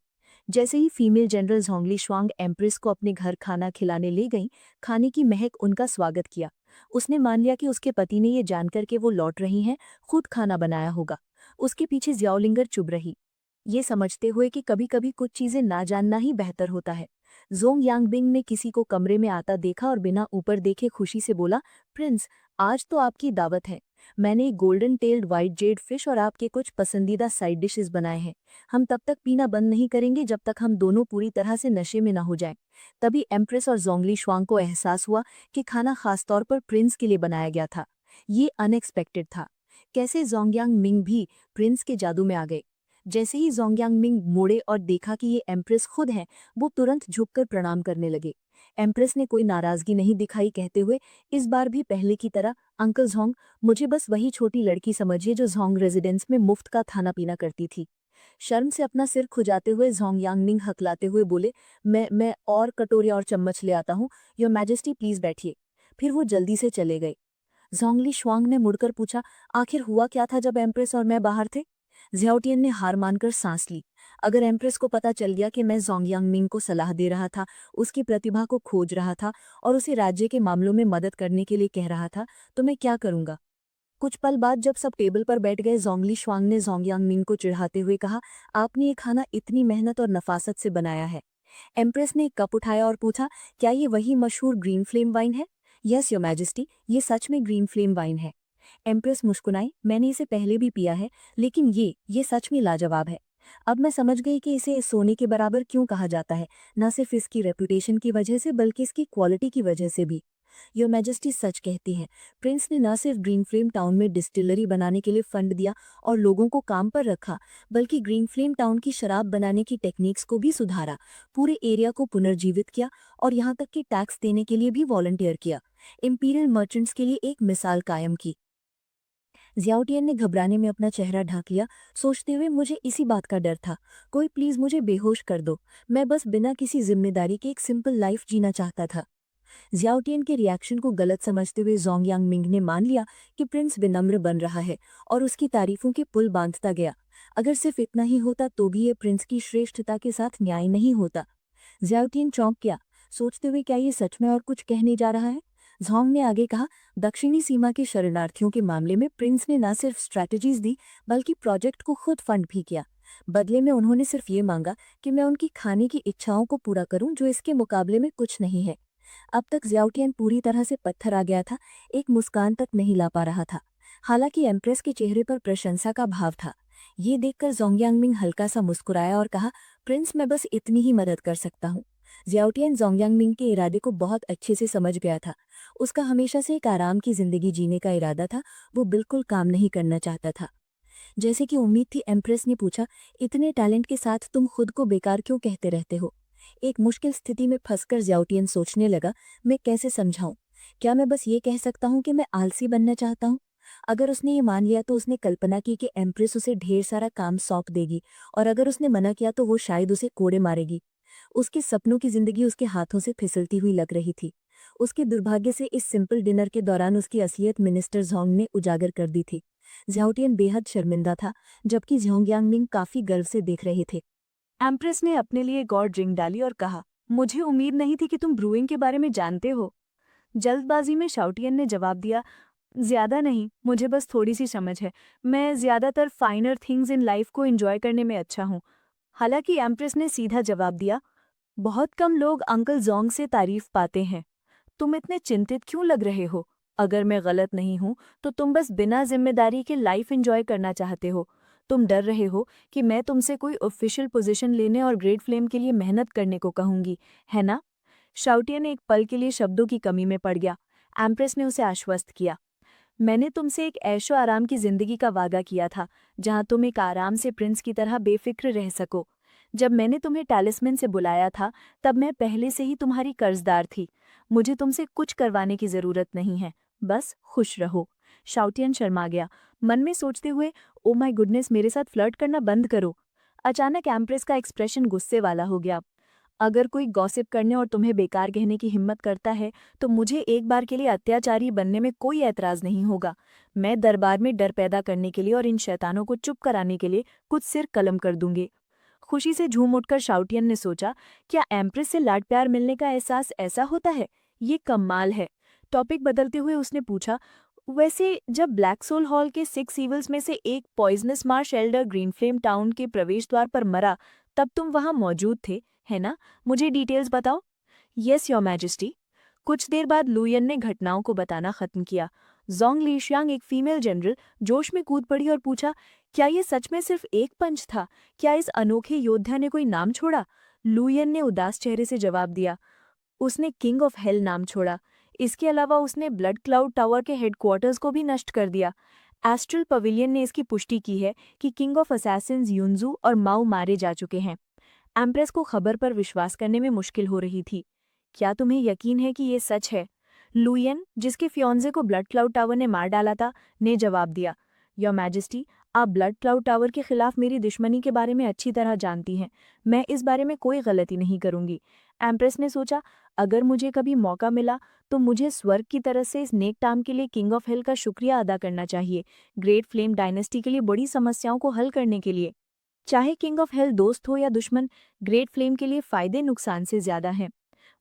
जैसे ही फीमेल जनरल जोंगली शुआंग एम्प्रेस को अपने घर खाना खिलाने ले गईं, खाने की महक उनका स्वागत किया। उसने मान लिया कि उसके पति ने ये जानकर कि वो लौट रही हैं, खुद खाना बनाया होगा। उसके पीछे ज्याओलिंगर चुप रही, ये समझते हुए कि कभी-कभी कुछ चीजें ना जानना ही बेहतर होता है। जोंग यांगबिंग ने किसी को कमरे में आता देखा और बिना ऊपर देखे खुशी से बोला, प्रिंस, आज तो आपकी दावत है। मैंने एक golden tailed white Z fish और आपके कुछ पसंदीदा साइड डिशेस बनाए हैं। हम तब तक पीना बंद नहीं करेंगे जब तक हम दोनों पूरी तरह से नशे में न हो जाएं। तभी एम्प्रेस और जोंगली शुआंग को एहसास हुआ कि खाना खासतौर पर प्रिंस के लिए बनाया गया था। ये अनएक्सपेक्टेड था। कैसे जोंगयांग मिंग भी प्रिंस के जादू में आ गए। जैसे ही जोंगयांग मिंग मुड़े और देखा कि ये एम्प्रेस खुद हैं, वो तुरंत झुककर प्रणाम करने लगे। एम्प्रेस ने कोई नाराजगी नहीं दिखाई, कहते हुए, इस बार भी पहले की तरह, अंकल जोंग, मुझे बस वही छोटी लड़की समझिए जो जोंग रेजिडेंस में मुफ्त का खाना पीना करती थी। शर्म से अपना सिर खुजाते हुए जोंग यांगमिंग हकलाते हुए बोले, मैं और कटोरे और चम्मच ले आता हूँ। योर मैजेस्टी प्लीज बैठिए। फिर वो जल्दी से चले गए। जोंगली शुआंग ने मुड़कर पूछा, आखिर हुआ क्या था जब एम्प्रेस और मैं बाहर थे? जियाओटियन ने हार मानकर सांस ली। अगर एम्प्रेस को पता चल गया कि मैं जोंग यांगमिंग को सलाह दे रहा था, उसकी प्रतिभा को खोज रहा था और उसे राज्य के मामलों में मदद करने के लिए कह रहा था, तो मैं क्या करूंगा? कुछ पल बाद जब सब टेबल पर बैठ गए, जोंगली शुआंग ने जोंग यांगमिंग को चिढ़ाते हुए कहा, आपने ये खाना इतनी मेहनत और नफासत से बनाया है। एम्प्रेस ने एक कप उठाया और पूछा, क्या ये वही मशहूर ग्रीन फ्लेम वाइन है? यस योर मैजेस्टी, ये सच में ग्रीन फ्लेम वाइन है। एम्प्रेस मुस्कुराई, मैंने इसे पहले भी पिया है, लेकिन ये सच में लाजवाब है। अब मैं समझ गई कि इसे सोने के बराबर क्यों कहा जाता है, न सिर्फ इसकी रेपुटेशन की वजह से बल्कि इसकी क्वालिटी की वजह से भी। योर मैजेस्टी सच कहती हैं, प्रिंस ने न सिर्फ ग्रीन फ्लेम टाउन में डिस्टिलरी बनाने के लिए फंड दिया और लोगों को काम पर रखा, बल्कि ग्रीन फ्लेम टाउन की शराब बनाने की टेक्निक्स को भी सुधारा, पूरे एरिया को पुनर्जीवित किया और यहाँ तक कि टैक्स देने के लिए भी वॉलंटियर किया, इंपीरियल मर्चेंट्स के लिए एक मिसाल कायम की। जियाओटियन ने घबराने में अपना चेहरा ढाक लिया, सोचते हुए, मुझे इसी बात का डर था। कोई प्लीज मुझे बेहोश कर दो। मैं बस बिना किसी जिम्मेदारी के एक सिंपल लाइफ जीना चाहता था। जियाओटियन के रिएक्शन को गलत समझते हुए जोंग यांगमिंग ने मान लिया कि प्रिंस विनम्र बन रहा है और उसकी तारीफों के पुल बांधता गया। अगर सिर्फ इतना ही होता तो भी ये प्रिंस की श्रेष्ठता के साथ न्याय नहीं होता। जियाओटियन चौंक गया, सोचते हुए, क्या ये सच में और कुछ कहने जा रहा है? जोंग ने आगे कहा, दक्षिणी सीमा के शरणार्थियों के मामले में प्रिंस ने न सिर्फ स्ट्रैटेजीज दी बल्कि प्रोजेक्ट को खुद फंड भी किया। बदले में उन्होंने सिर्फ ये मांगा कि मैं उनकी खाने की इच्छाओं को पूरा करूं, जो इसके मुकाबले में कुछ नहीं है। अब तक जियाओटियन पूरी तरह से पत्थर आ गया था, एक मुस्कान तक नहीं ला पा रहा था। हालांकि एम्प्रेस के चेहरे पर प्रशंसा का भाव था। ये देखकर जोंग यांगमिंग हल्का सा मुस्कुराया और कहा, प्रिंस, मैं बस इतनी ही मदद कर सकता हूँ। जियाओटियन जोंग यांगमिंग के इरादे को बहुत अच्छे से समझ गया था। उसका हमेशा से एक आराम की जिंदगी जीने का इरादा था, वो बिल्कुल काम नहीं करना चाहता था। जैसे कि उम्मीद थी, एम्प्रेस ने पूछा, इतने टैलेंट के साथ तुम खुद को बेकार क्यों कहते रहते हो? एक मुश्किल स्थिति में फंसकर जियाओटियन सोचने लगा, मैं कैसे समझाऊं? क्या मैं बस ये कह सकता हूं कि मैं आलसी बनना चाहता हूं? अगर उसने ये मान लिया तो उसने कल्पना की कि एम्प्रेस उसे ढेर सारा काम सौंप देगी, और अगर उसने मना किया तो वो शायद उसे कोड़े मारेगी। उसके सपनों की जिंदगी उसके हाथों से फिसलती हुई लग रही थी। उसके दुर्भाग्य से इस सिंपल डिनर के दौरान उसकी असलियत मिनिस्टर जोंग ने उजागर कर दी थी। ज़्याओटियन बेहद शर्मिंदा था, जबकि ज़ोंगयांगमिंग काफ़ी गर्व से देख रहे थे। एम्प्रेस ने अपने लिए एक और ड्रिंक डाली और कहा, मुझे उम्मीद नहीं थी कि तुम ब्रूइंग के बारे में जानते हो। जल्दबाजी में शाउटियन ने जवाब दिया, ज्यादा नहीं, मुझे बस थोड़ी सी समझ है। मैं ज्यादातर फाइनर थिंग्स इन लाइफ को एंजॉय करने में अच्छा हूँ। हालांकि एम्प्रेस ने सीधा जवाब दिया, बहुत कम लोग अंकल जोंग से तारीफ पाते हैं। तुम इतने चिंतित क्यों लग रहे हो? अगर मैं गलत नहीं हूं तो तुम बस बिना जिम्मेदारी के लाइफ एंजॉय करना चाहते हो। तुम डर रहे हो कि मैं तुमसे कोई ऑफिशियल पोजीशन लेने और ग्रेट फ्लेम के लिए मेहनत करने को कहूंगी, है ना? शाउटिया ने एक पल के लिए शब्दों की कमी में पड़ गया। एम्प्रेस ने उसे आश्वस्त किया, मैंने तुमसे एक ऐशो आराम की जिंदगी का वादा किया था, जहां तुम एक आराम से प्रिंस की तरह बेफिक्र रह सको। जब मैंने तुम्हें टैलिस्मैन से बुलाया था, तब मैं पहले से ही तुम्हारी कर्जदार थी। मुझे तुमसे कुछ करवाने की जरूरत नहीं है, बस खुश रहो। शाउटियन शर्मा गया, मन में सोचते हुए, ओ माय गुडनेस, मेरे साथ फ्लर्ट करना बंद करो। अचानक एम्प्रेस का एक्सप्रेशन गुस्से वाला हो गया। अगर कोई गॉसिप करने और तुम्हें बेकार कहने की हिम्मत करता है तो मुझे एक बार के लिए अत्याचारी बनने में कोई ऐतराज नहीं होगा। मैं दरबार में डर पैदा करने के लिए और इन शैतानों को चुप कराने के लिए कुछ सिर कलम कर दूंगी। खुशी से झूम उठकर शाउटियन ने सोचा, क्या एम्प्रेस से लाड प्यार मिलने का एहसास ऐसा होता है? ये कमाल है। टॉपिक बदलते हुए उसने पूछा, वैसे जब ब्लैक सोल हॉल के 6 ईवल्स में से एक poisonous Marsh Elder green flame town के प्रवेश द्वार पर मरा, तब तुम वहां मौजूद थे, है ना? मुझे डिटेल्स बताओ। Yes your majesty. कुछ देर बाद लुयन ने घटनाओं को बताना खत्म किया। जोंग लीशियांग, एक फीमेल जनरल, जोश में कूद पड़ी और पूछा, क्या ये सच में सिर्फ एक पंच था? क्या इस अनोखे योद्धा ने कोई नाम छोड़ा? लुयन ने उदास चेहरे से जवाब दिया, उसने किंग ऑफ हेल नाम छोड़ा। इसके अलावा उसने ब्लड क्लाउड टावर के हेडक्वार्टर्स को भी नष्ट कर दिया। एस्ट्रल पवेलियन ने इसकी पुष्टि की है कि किंग ऑफ असैसिन्स युनजू और माओ मारे जा चुके हैं। एम्प्रेस को खबर पर विश्वास करने में मुश्किल हो रही थी। क्या तुम्हें यकीन है कि ये सच है? लुयन, जिसके फियोंजे को ब्लड क्लाउड टावर ने मार डाला था, ने जवाब दिया, योर मैजेस्टी, आप ब्लड क्लाउड टावर के खिलाफ मेरी दुश्मनी के बारे में अच्छी तरह जानती हैं। मैं इस बारे में कोई गलती नहीं करूंगी। एम्प्रेस ने सोचा, अगर मुझे कभी मौका मिला तो मुझे स्वर्ग की तरफ से इस नेक काम के लिए किंग ऑफ हेल का शुक्रिया अदा करना चाहिए, ग्रेट फ्लेम डायनेस्टी के लिए बड़ी समस्याओं को हल करने के लिए। चाहे किंग ऑफ हेल दोस्त हो या दुश्मन, ग्रेट फ्लेम के लिए फायदे नुकसान से ज्यादा हैं।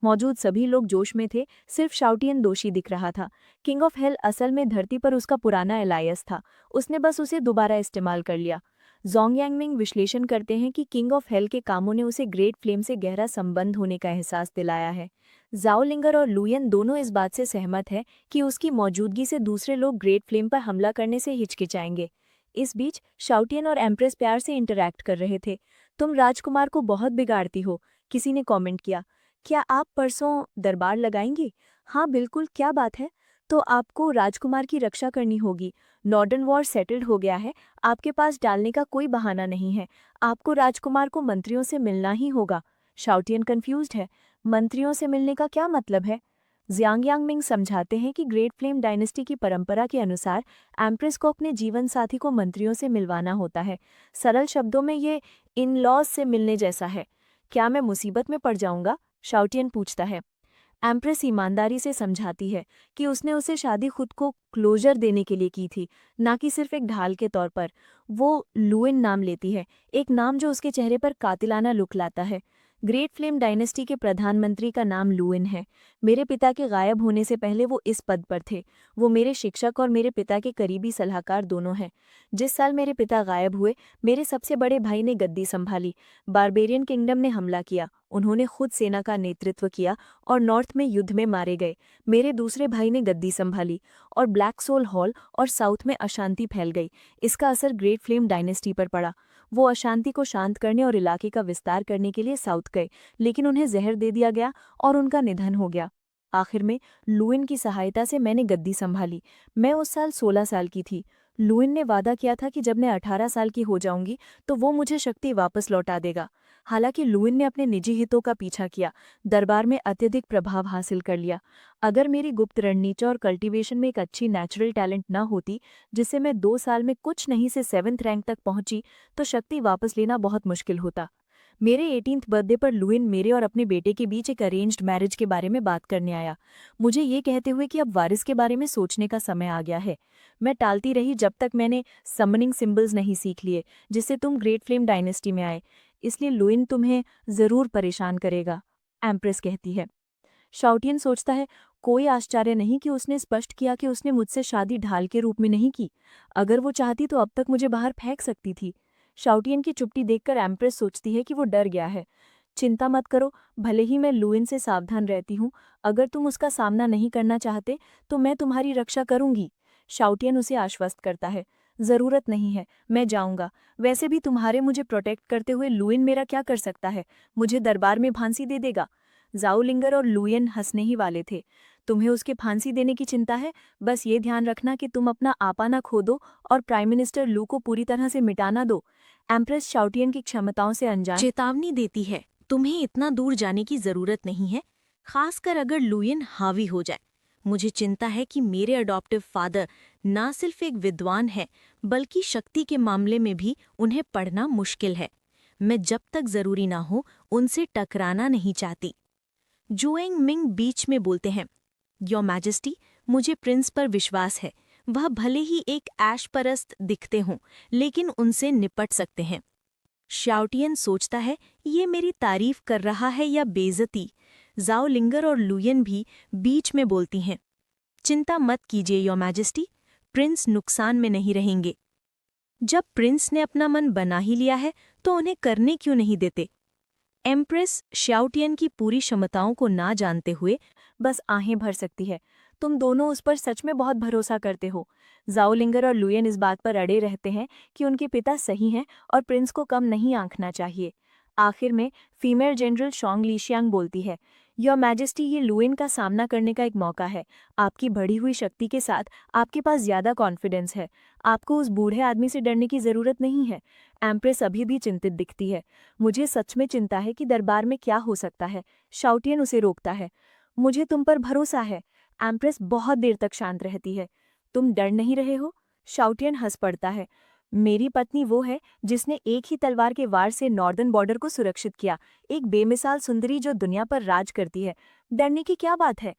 मौजूद सभी लोग जोश में थे, सिर्फ शाउटियन दोषी दिख रहा था। किंग ऑफ हेल असल में धरती पर उसका पुराना एलायस था, उसने बस उसे दोबारा इस्तेमाल कर लिया। जोंगयांगमिंग विश्लेषण करते हैं कि किंग ऑफ हेल के कामों ने उसे ग्रेट फ्लेम से गहरा संबंध होने का एहसास दिलाया है। जाओलिंगर और लुयन दोनों इस बात से सहमत हैं कि उसकी मौजूदगी से दूसरे लोग ग्रेट फ्लेम पर हमला करने से हिचकिचाएंगे। इस बीच शाउटियन और एम्प्रेस प्यार से इंटरैक्ट कर रहे थे। तुम राजकुमार को बहुत बिगाड़ती हो, किसी ने कमेंट किया। क्या आप परसों दरबार लगाएंगी? हाँ बिल्कुल, क्या बात है? तो आपको राजकुमार की रक्षा करनी होगी। नॉर्डर्न वॉर सेटल्ड हो गया है, आपके पास डालने का कोई बहाना नहीं है। आपको राजकुमार को मंत्रियों से मिलना ही होगा। शाउटियन कंफ्यूज्ड है, मंत्रियों से मिलने का क्या मतलब है? जियांगयांगमिंग समझाते हैं कि ग्रेट फ्लेम डायनेस्टी की परंपरा के अनुसार एम्प्रेस को अपने जीवन साथी को मंत्रियों से मिलवाना होता है। सरल शब्दों में ये इन लॉज से मिलने जैसा है। क्या मैं मुसीबत में पड़ जाऊंगा? शाउटियन पूछता है। एम्प्रेस ईमानदारी से समझाती है कि उसने उसे शादी खुद को क्लोजर देने के लिए की थी, ना कि सिर्फ एक ढाल के तौर पर। वो लुइन नाम लेती है, एक नाम जो उसके चेहरे पर कातिलाना लुक लाता है। ग्रेट फ्लेम डायनेस्टी के प्रधानमंत्री का नाम लुइन है। मेरे पिता के गायब होने से पहले वो इस पद पर थे। वो मेरे शिक्षक और मेरे पिता के करीबी सलाहकार दोनों हैं। जिस साल मेरे पिता गायब हुए, मेरे सबसे बड़े भाई ने गद्दी संभाली। बारबेरियन किंगडम ने हमला किया, उन्होंने खुद सेना का नेतृत्व किया और नॉर्थ में युद्ध में मारे गए। मेरे दूसरे भाई ने गद्दी संभाली और ब्लैक सोल हॉल और साउथ में अशांति फैल गई। इसका असर ग्रेट फ्लेम डायनेस्टी पर पड़ा। वो अशांति को शांत करने और इलाके का विस्तार करने के लिए साउथ गए, लेकिन उन्हें जहर दे दिया गया और उनका निधन हो गया। आखिर में लुइन की सहायता से मैंने गद्दी संभाली। मैं उस साल 16 साल की थी। लुइन ने वादा किया था कि जब मैं 18 साल की हो जाऊंगी तो वो मुझे शक्ति वापस लौटा देगा। हालांकि लुइन ने अपने निजी हितों का पीछा किया, दरबार में अत्यधिक प्रभाव हासिल कर लिया। अगर मेरी गुप्त रणनीति और कल्टीवेशन में एक अच्छी नेचुरल टैलेंट न होती, जिससे मैं 2 साल में कुछ नहीं से 7th रैंक तक पहुंची, तो शक्ति वापस लेना बहुत मुश्किल होता। मेरे 18th बर्थडे पर लुइन मेरे और अपने बेटे के बीच एक अरेंज्ड मैरिज के बारे में बात करने आया, मुझे ये कहते हुए कि अब वारिस के बारे में सोचने का समय आ गया है। मैं टालती रही जब तक मैंने समनिंग सिंबल्स नहीं सीख लिए जिससे तुम ग्रेट फ्लेम डायनेस्टी में आए, इसलिए लुइन तुम्हें ज़रूर परेशान करेगा, एम्प्रेस कहती है। शाउटियन सोचता है, कोई आश्चर्य नहीं कि उसने स्पष्ट किया कि उसने मुझसे शादी ढाल के रूप में नहीं की। अगर वो चाहती तो अब तक मुझे बाहर फेंक सकती थी। शाउटियन की चुप्पी देखकर एम्प्रेस सोचती है कि वो डर गया है। चिंता मत करो, भले ही मैं लुइन से सावधान रहती हूँ, अगर तुम उसका सामना नहीं करना चाहते तो मैं तुम्हारी रक्षा करूंगी। शाउटियन उसे आश्वस्त करता है, ज़रूरत नहीं है, मैं जाऊंगा। वैसे भी तुम्हारे मुझे प्रोटेक्ट करते हुए लुइन मेरा क्या कर सकता है, मुझे दरबार में फांसी दे देगा। जाओलिंगर और लुयन हंसने ही वाले थे। तुम्हें उसके फांसी देने की चिंता है, बस ये ध्यान रखना कि तुम अपना आपा न खो दो और प्राइम मिनिस्टर लू को पूरी तरह से मिटा ना दो। एम्प्रेस शाउटियन की क्षमताओं से अनजान चेतावनी देती है, तुम्हें इतना दूर जाने की जरूरत नहीं है, खासकर अगर लुयन हावी हो जाए। मुझे चिंता है कि मेरे अडॉप्टिव फादर ना सिर्फ एक विद्वान है, बल्कि शक्ति के मामले में भी उन्हें पढ़ना मुश्किल है। मैं जब तक जरूरी ना हो उनसे टकराना नहीं चाहती। जुएंग मिंग बीच में बोलते हैं, योर मैजेस्टी, मुझे प्रिंस पर विश्वास है। वह भले ही एक ऐश परस्त दिखते हों, लेकिन उनसे निपट सकते हैं। शाउटियन सोचता है, ये मेरी तारीफ कर रहा है या बेइज्जती। जाओलिंगर और लुयन भी बीच में बोलती हैं, चिंता मत कीजिए योर मैजेस्टी, प्रिंस नुकसान में नहीं रहेंगे। जब प्रिंस ने अपना मन बना ही लिया है तो उन्हें करने क्यों नहीं देते। एम्प्रेस शाउटियन की पूरी क्षमताओं को ना जानते हुए बस आहें भर सकती है। तुम दोनों उस पर सच में बहुत भरोसा करते हो। जाओलिंगर और लुयन इस बात पर अड़े रहते हैं कि उनके पिता सही हैं और प्रिंस को कम नहीं आंकना चाहिए। आखिर में फीमेल जनरल शोंग लीशियांग बोलती है, योर मैजेस्टी, ये लुइन का सामना करने का एक मौका है। आपकी बढ़ी हुई शक्ति के साथ आपके पास ज़्यादा कॉन्फिडेंस है। आपको उस बूढ़े आदमी से डरने की ज़रूरत नहीं है। एम्प्रेस अभी भी चिंतित दिखती है। मुझे सच में चिंता है कि दरबार में क्या हो सकता है। शाउटियन उसे रोकता है, मुझे तुम पर भरोसा है। एम्प्रेस बहुत देर तक शांत रहती है। तुम डर नहीं रहे हो? शाउटियन हंस पड़ता है, मेरी पत्नी वो है जिसने एक ही तलवार के वार से नॉर्दर्न बॉर्डर को सुरक्षित किया, एक बेमिसाल सुंदरी जो दुनिया पर राज करती है। डरने की क्या बात है?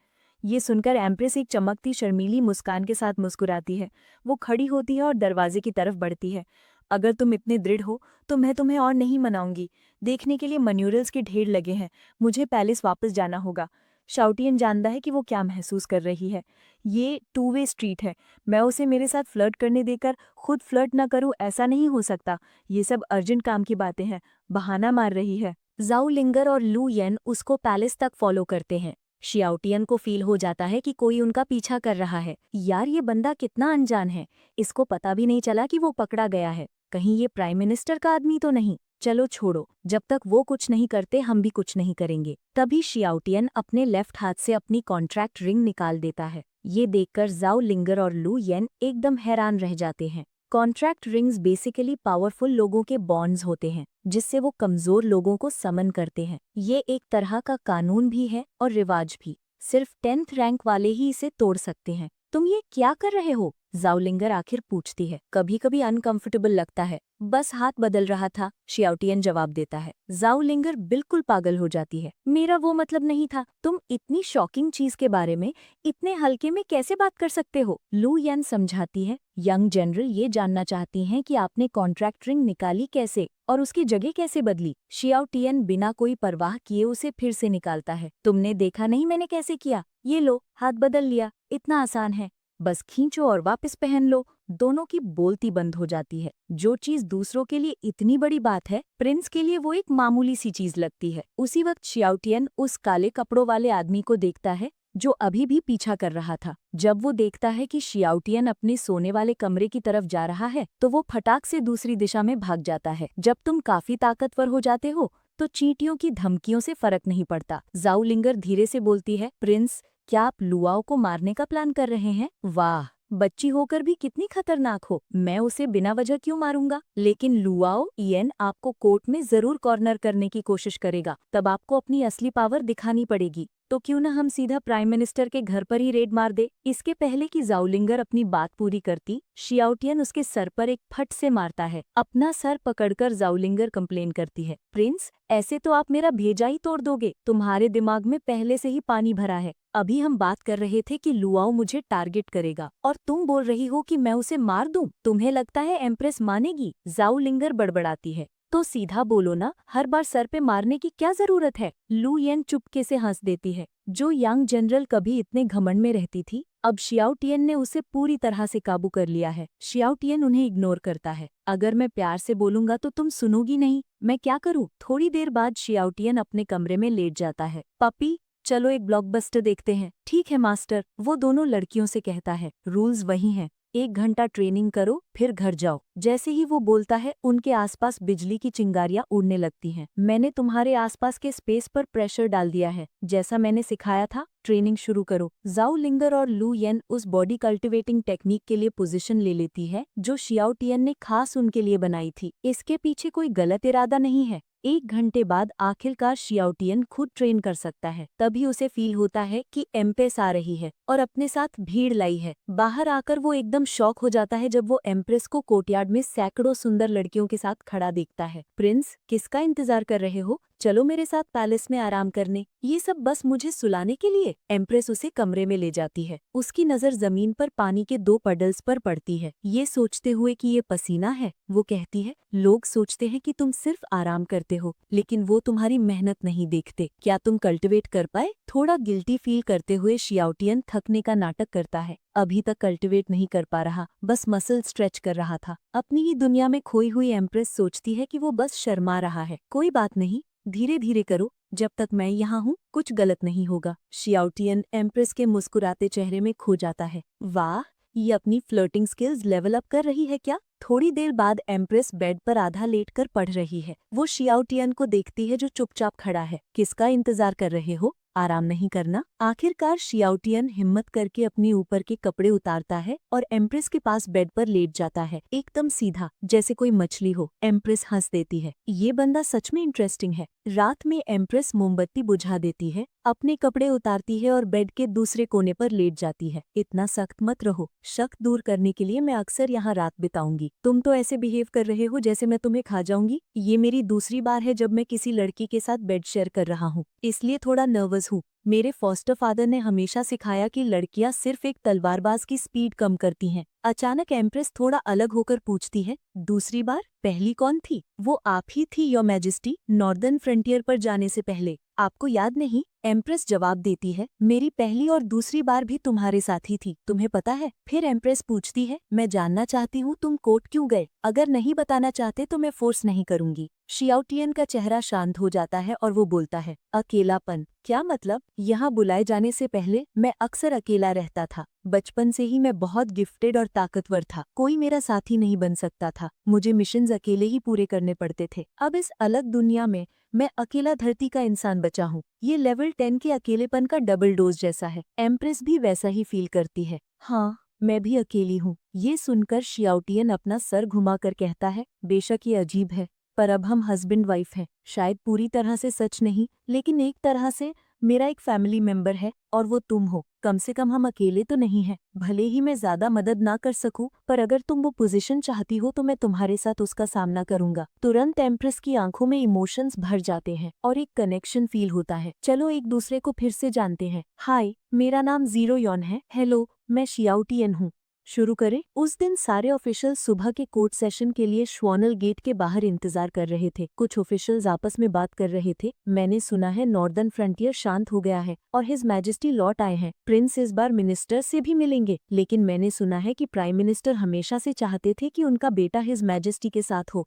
ये सुनकर एम्प्रेस एक चमकती शर्मीली मुस्कान के साथ मुस्कुराती है। वो खड़ी होती है और दरवाजे की तरफ बढ़ती है। अगर तुम इतने दृढ़ हो तो मैं तुम्हें और नहीं मनाऊंगी। देखने के लिए मन्यूरल्स के ढेर लगे हैं, मुझे पैलेस वापस जाना होगा। शाउटियन जानता है कि वो क्या महसूस कर रही है। ये टू वे स्ट्रीट है। मैं उसे मेरे साथ फ्लर्ट करने देकर खुद फ्लर्ट न करूं, ऐसा नहीं हो सकता। ये सब अर्जेंट काम की बातें हैं, बहाना मार रही है। जाओलिंगर और लू येन उसको पैलेस तक फॉलो करते हैं। शियाउटियन को फील हो जाता है कि कोई उनका पीछा कर रहा है। यार, ये बंदा कितना अनजान है, इसको पता भी नहीं चला कि वो पकड़ा गया है। कहीं ये प्राइम मिनिस्टर का आदमी तो नहीं। चलो छोड़ो, जब तक वो कुछ नहीं करते हम भी कुछ नहीं करेंगे। तभी शियाउटियन अपने लेफ्ट हाथ से अपनी कॉन्ट्रैक्ट रिंग निकाल देता है। ये देखकर जाओलिंगर और लू येन एकदम हैरान रह जाते हैं। कॉन्ट्रैक्ट रिंग्स बेसिकली पावरफुल लोगों के बॉन्ड्स होते हैं, जिससे वो कमजोर लोगों को समन करते हैं। ये एक तरह का कानून भी है और रिवाज भी। सिर्फ 10th रैंक वाले ही इसे तोड़ सकते हैं। तुम ये क्या कर रहे हो? जाओलिंगर आखिर पूछती है। कभी कभी अनकंफर्टेबल लगता है, बस हाथ बदल रहा था, शियाउटियन जवाब देता है। जाओलिंगर बिल्कुल पागल हो जाती है, मेरा वो मतलब नहीं था। तुम इतनी शॉकिंग चीज के बारे में इतने हल्के में कैसे बात कर सकते हो? लू येन समझाती है, यंग जनरल ये जानना चाहती हैं कि आपने कॉन्ट्रैक्ट रिंग निकाली कैसे और उसकी जगह कैसे बदली। शियाउटियन बिना कोई परवाह किए उसे फिर से निकालता है। तुमने देखा नहीं मैंने कैसे किया? ये लो, हाथ बदल लिया, इतना आसान है, बस खींचो और वापस पहन लो। दोनों की बोलती बंद हो जाती है। जो चीज दूसरों के लिए इतनी बड़ी बात है, प्रिंस के लिए वो एक मामूली सी चीज लगती है। उसी वक्त शियाउटियन उस काले कपड़ों वाले आदमी को देखता है जो अभी भी पीछा कर रहा था। जब वो देखता है कि शियाउटियन अपने सोने वाले कमरे की तरफ जा रहा है तो वो फटाक से दूसरी दिशा में भाग जाता है। जब तुम काफी ताकतवर हो जाते हो तो चींटियों की धमकियों से फर्क नहीं पड़ता। जाओलिंगर धीरे से बोलती है, प्रिंस, क्या आप लुआओ को मारने का प्लान कर रहे हैं? वाह, बच्ची होकर भी कितनी खतरनाक हो। मैं उसे बिना वजह क्यों मारूंगा? लेकिन लुआओ येन आपको कोर्ट में जरूर कॉर्नर करने की कोशिश करेगा, तब आपको अपनी असली पावर दिखानी पड़ेगी। तो क्यों ना हम सीधा प्राइम मिनिस्टर के घर पर ही रेड मार दे। इसके पहले कि जाओलिंगर अपनी बात पूरी करती, शियाओटियन उसके सर पर एक फट से मारता है। अपना सर पकड़कर जाओलिंगर कंप्लेन करती है, प्रिंस, ऐसे तो आप मेरा भेजा ही तोड़ दोगे। तुम्हारे दिमाग में पहले से ही पानी भरा है। अभी हम बात कर रहे थे कि लुआओ मुझे टारगेट करेगा और तुम बोल रही हो कि मैं उसे मार दूं। तुम्हें लगता है एम्प्रेस मानेगी? जाओलिंगर बड़बड़ाती है। तो सीधा बोलो ना, हर बार सर पे मारने की क्या जरूरत है? लू येन चुपके से हंस देती है। जो यंग जनरल कभी इतने घमंड में रहती थी, अब शियाओटियन ने उसे पूरी तरह से काबू कर लिया है। शियाओटियन उन्हें इग्नोर करता है। अगर मैं प्यार से बोलूंगा तो तुम सुनोगी नहीं, मैं क्या करूं? थोड़ी देर बाद शियाओटियन अपने कमरे में लेट जाता है। पपी, चलो एक ब्लॉकबस्टर देखते हैं। ठीक है मास्टर, वो दोनों लड़कियों से कहता है। रूल्स वही हैं, 1 घंटा ट्रेनिंग करो फिर घर जाओ। जैसे ही वो बोलता है, उनके आसपास बिजली की चिंगारियां उड़ने लगती हैं। मैंने तुम्हारे आसपास के स्पेस पर प्रेशर डाल दिया है, जैसा मैंने सिखाया था। ट्रेनिंग शुरू करो। जाओलिंगर और लू येन उस बॉडी कल्टिवेटिंग टेक्निक के लिए पोजीशन ले लेती है जो शियाओटियन ने खास उनके लिए बनाई थी। इसके पीछे कोई गलत इरादा नहीं है। 1 घंटे बाद आखिरकार शियाओटियन खुद ट्रेन कर सकता है। तभी उसे फील होता है कि एम्प्रेस आ रही है और अपने साथ भीड़ लाई है। बाहर आकर वो एकदम शॉक हो जाता है जब वो एम्प्रेस को कोर्टयार्ड में सैकड़ों सुंदर लड़कियों के साथ खड़ा देखता है। प्रिंस, किसका इंतजार कर रहे हो? चलो मेरे साथ पैलेस में आराम करने। ये सब बस मुझे सुलाने के लिए? एम्प्रेस उसे कमरे में ले जाती है। उसकी नजर जमीन पर पानी के 2 पडल्स पर पड़ती है। ये सोचते हुए कि ये पसीना है, वो कहती है, लोग सोचते हैं कि तुम सिर्फ आराम करते हो, लेकिन वो तुम्हारी मेहनत नहीं देखते। क्या तुम कल्टिवेट कर पाए? थोड़ा गिल्टी फील करते हुए शियाओटियन थकने का नाटक करता है। अभी तक कल्टिवेट नहीं कर पा रहा, बस मसल स्ट्रेच कर रहा था। अपनी ही दुनिया में खोई हुई एम्प्रेस सोचती है कि वो बस शर्मा रहा है। कोई बात नहीं, धीरे धीरे करो, जब तक मैं यहाँ हूँ कुछ गलत नहीं होगा। शियाओटियन एम्प्रेस के मुस्कुराते चेहरे में खो जाता है। वाह, ये अपनी फ्लर्टिंग स्किल्स लेवल अप कर रही है क्या? थोड़ी देर बाद एम्प्रेस बेड पर आधा लेटकर पढ़ रही है। वो शियाओटियन को देखती है जो चुपचाप खड़ा है। किसका इंतजार कर रहे हो? आराम नहीं करना? आखिरकार शियाओटियन हिम्मत करके अपनी ऊपर के कपड़े उतारता है और एम्प्रेस के पास बेड पर लेट जाता है, एकदम सीधा, जैसे कोई मछली हो। एम्प्रेस हंस देती है। ये बंदा सच में इंटरेस्टिंग है। रात में एम्प्रेस मोमबत्ती बुझा देती है, अपने कपड़े उतारती है और बेड के दूसरे कोने पर लेट जाती है। इतना सख्त मत रहो, शक दूर करने के लिए मैं अक्सर यहाँ रात बिताऊंगी। तुम तो ऐसे बिहेव कर रहे हो जैसे मैं तुम्हें खा जाऊंगी। ये मेरी दूसरी बार है जब मैं किसी लड़की के साथ बेड शेयर कर रहा हूँ, इसलिए थोड़ा नर्वस हूँ। मेरे फॉस्टर फादर ने हमेशा सिखाया कि लड़कियां सिर्फ एक तलवारबाज की स्पीड कम करती हैं। अचानक एम्प्रेस थोड़ा अलग होकर पूछती है, दूसरी बार? पहली कौन थी? वो आप ही थी योर मैजेस्टी, नॉर्दर्न फ्रंटियर पर जाने से पहले। आपको याद नहीं? एम्प्रेस जवाब देती है, मेरी पहली और दूसरी बार भी तुम्हारे साथ ही थी, तुम्हें पता है? फिर एम्प्रेस पूछती है, मैं जानना चाहती हूँ तुम कोर्ट क्यों गए? अगर नहीं बताना चाहते तो मैं फोर्स नहीं करूंगी। शियाओटियन का चेहरा शांत हो जाता है और वो बोलता है, अकेलापन। क्या मतलब? यहाँ बुलाए जाने से पहले मैं अक्सर अकेला रहता था। बचपन से ही मैं बहुत गिफ्टेड और ताकतवर था, कोई मेरा साथी नहीं बन सकता था। मुझे मिशंस अकेले ही पूरे करने पड़ते थे। अब इस अलग दुनिया में मैं अकेला धरती का इंसान बचा हूँ। ये लेवल 10 के अकेलेपन का डबल डोज जैसा है। एम्प्रेस भी वैसा ही फील करती है। हाँ, मैं भी अकेली हूँ। ये सुनकर शियाओटियन अपना सर घुमाकर कहता है, बेशक ये अजीब है, पर अब हम हस्बैंड वाइफ हैं। शायद पूरी तरह से सच नहीं, लेकिन एक तरह से मेरा एक फैमिली मेंबर है और वो तुम हो। कम से कम हम अकेले तो नहीं हैं। भले ही मैं ज्यादा मदद ना कर सकूं, पर अगर तुम वो पोजीशन चाहती हो तो मैं तुम्हारे साथ उसका सामना करूंगा। तुरंत एम्प्रेस की आंखों में इमोशंस भर जाते हैं और एक कनेक्शन फील होता है। चलो एक दूसरे को फिर से जानते हैं। हाय, मेरा नाम जीरो यॉन है। हेलो, मैं शियाओटियन हूँ। शुरू करें। उस दिन सारे ऑफिशियल्स सुबह के कोर्ट सेशन के लिए श्वानल गेट के बाहर इंतजार कर रहे थे। कुछ ऑफिशियल्स आपस में बात कर रहे थे। मैंने सुना है नॉर्दर्न फ्रंटियर शांत हो गया है और हिज मैजेस्टी लौट आए हैं। प्रिंस इस बार मिनिस्टर से भी मिलेंगे, लेकिन मैंने सुना है कि प्राइम मिनिस्टर हमेशा से चाहते थे कि उनका बेटा हिज मैजेस्टी के साथ हो।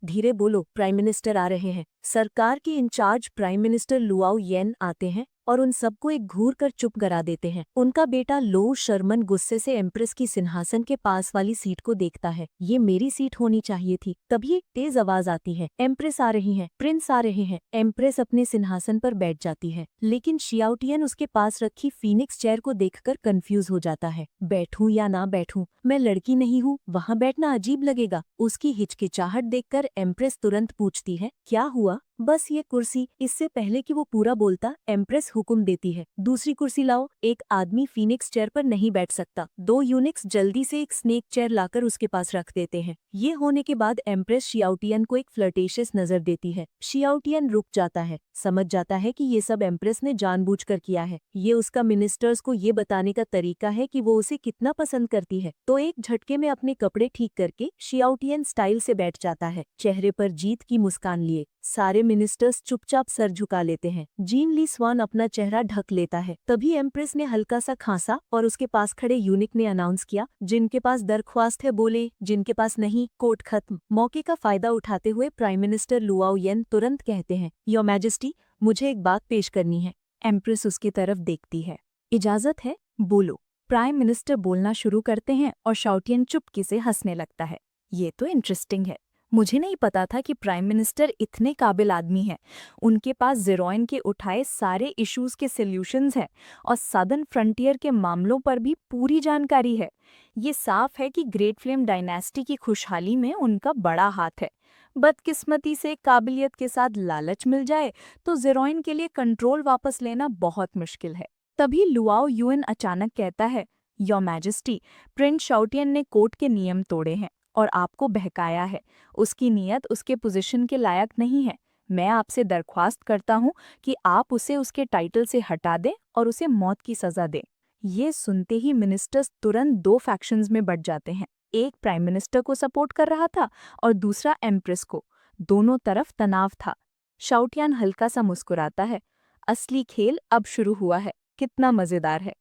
धीरे बोलो, प्राइम मिनिस्टर आ रहे हैं। सरकार के इंचार्ज प्राइम मिनिस्टर लुआओ येन आते हैं और उन सबको एक घूर कर चुप करा देते हैं। उनका बेटा लो शर्मन गुस्से से एम्प्रेस की सिंहासन के पास वाली सीट को देखता है। ये मेरी सीट होनी चाहिए थी। तभी एक तेज आवाज आती है, एम्प्रेस आ रही हैं, प्रिंस आ रहे हैं। एम्प्रेस अपने सिंहासन पर बैठ जाती है, लेकिन शियाओटियन उसके पास रखी फीनिक्स चेयर को देखकर कंफ्यूज हो जाता है। बैठूं या ना बैठूं, मैं लड़की नहीं हूँ, वहाँ बैठना अजीब लगेगा। उसकी हिचकिचाहट देखकर एम्प्रेस तुरंत पूछती है, क्या हुआ? बस ये कुर्सी। इससे पहले कि वो पूरा बोलता, एम्प्रेस हुक्म देती है, दूसरी कुर्सी लाओ। एक आदमी फीनिक्स चेयर पर नहीं बैठ सकता। दो यूनिक्स जल्दी से एक स्नेक चेयर लाकर उसके पास रख देते हैं। ये होने के बाद एम्प्रेस शियाओटियन को एक फ्लर्टेशियस नजर देती है। शियाओटियन रुक जाता है, समझ जाता है कि ये सब एम्प्रेस ने जानबूझकर किया है। ये उसका मिनिस्टर्स को ये बताने का तरीका है कि वो उसे कितना पसंद करती है। तो एक झटके में अपने कपड़े ठीक करके शियाओटियन स्टाइल से बैठ जाता है, चेहरे पर जीत की मुस्कान लिए। सारे मिनिस्टर्स चुपचाप सर झुका लेते हैं। जीन ली स्वान अपना चेहरा ढक लेता है। तभी एम्प्रेस ने हल्का सा खांसा और उसके पास खड़े यूनिक ने अनाउंस किया, जिनके पास दरख्वास्त है बोले, जिनके पास नहीं कोर्ट खत्म। मौके का फायदा उठाते हुए प्राइम मिनिस्टर लुआओ येन तुरंत कहते हैं, योर मैजेस्टी, मुझे एक बात पेश करनी है। एम्प्रेस उसकी तरफ देखती है। इजाजत है, बोलो। प्राइम मिनिस्टर बोलना शुरू करते हैं और शाओटियन चुपके से हंसने लगता है। ये तो इंटरेस्टिंग है। मुझे नहीं पता था कि प्राइम मिनिस्टर इतने काबिल आदमी हैं। उनके पास ज़ेरोइन के उठाए सारे इश्यूज के सॉल्यूशंस हैं और सदर्न फ्रंटियर के मामलों पर भी पूरी जानकारी है। ये साफ है कि ग्रेट फ्लेम डायनेस्टी की खुशहाली में उनका बड़ा हाथ है। बदकिस्मती से काबिलियत के साथ लालच मिल जाए तो ज़ेरोइन के लिए कंट्रोल वापस लेना बहुत मुश्किल है। तभी लुआओ युएन अचानक कहता है, योर मैजेस्टी, प्रिंस शाओटियन ने कोर्ट के नियम तोड़े हैं और आपको बहकाया है। उसकी नीयत उसके पोजीशन के लायक नहीं है। मैं आपसे दरख्वास्त करता हूँ कि आप उसे उसके टाइटल से हटा दें और उसे मौत की सजा दें। ये सुनते ही मिनिस्टर्स तुरंत दो फैक्शंस में बट जाते हैं। एक प्राइम मिनिस्टर को सपोर्ट कर रहा था और दूसरा एम्प्रेस को। दोनों तरफ तनाव था। शाओटियन हल्का सा मुस्कुराता है। असली खेल अब शुरू हुआ है। कितना मजेदार है।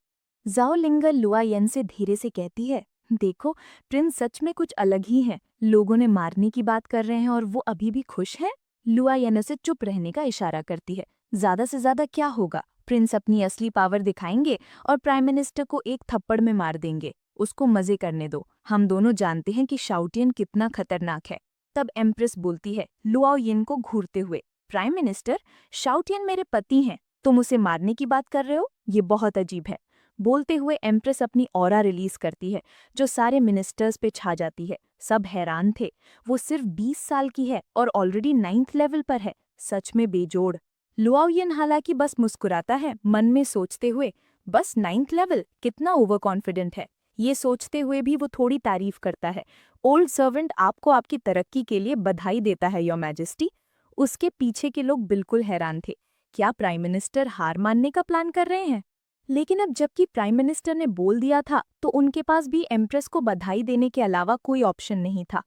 जाओ लिंगर लुआ येन से धीरे से कहती है, देखो, प्रिंस सच में कुछ अलग ही है। लोगों ने मारने की बात कर रहे हैं और वो अभी भी खुश है। लुआ येन से चुप रहने का इशारा करती है। ज्यादा से ज्यादा क्या होगा, प्रिंस अपनी असली पावर दिखाएंगे और प्राइम मिनिस्टर को एक थप्पड़ में मार देंगे। उसको मजे करने दो। हम दोनों जानते हैं कि शाओटियन कितना खतरनाक है। तब एम्प्रेस बोलती है, लुआओ येन को घूरते हुए, प्राइम मिनिस्टर, शाओटियन मेरे पति हैं, तुम उसे मारने की बात कर रहे हो? ये बहुत अजीब है। बोलते हुए एम्प्रेस अपनी ऑरा रिलीज करती है, जो सारे मिनिस्टर्स पे छा जाती है। सब हैरान थे। वो सिर्फ 20 साल की है और ऑलरेडी 9th लेवल पर है। सच में बेजोड़। लुआओ येन हालांकि बस मुस्कुराता है, मन में सोचते हुए, बस 9th लेवल, कितना ओवर कॉन्फिडेंट है। ये सोचते हुए भी वो थोड़ी तारीफ करता है। ओल्ड सर्वेंट आपको आपकी तरक्की के लिए बधाई देता है, योर मैजेस्टी। उसके पीछे के लोग बिल्कुल हैरान थे। क्या प्राइम मिनिस्टर हार मानने का प्लान कर रहे हैं? लेकिन अब जबकि प्राइम मिनिस्टर ने बोल दिया था तो उनके पास भी एम्प्रेस को बधाई देने के अलावा कोई ऑप्शन नहीं था।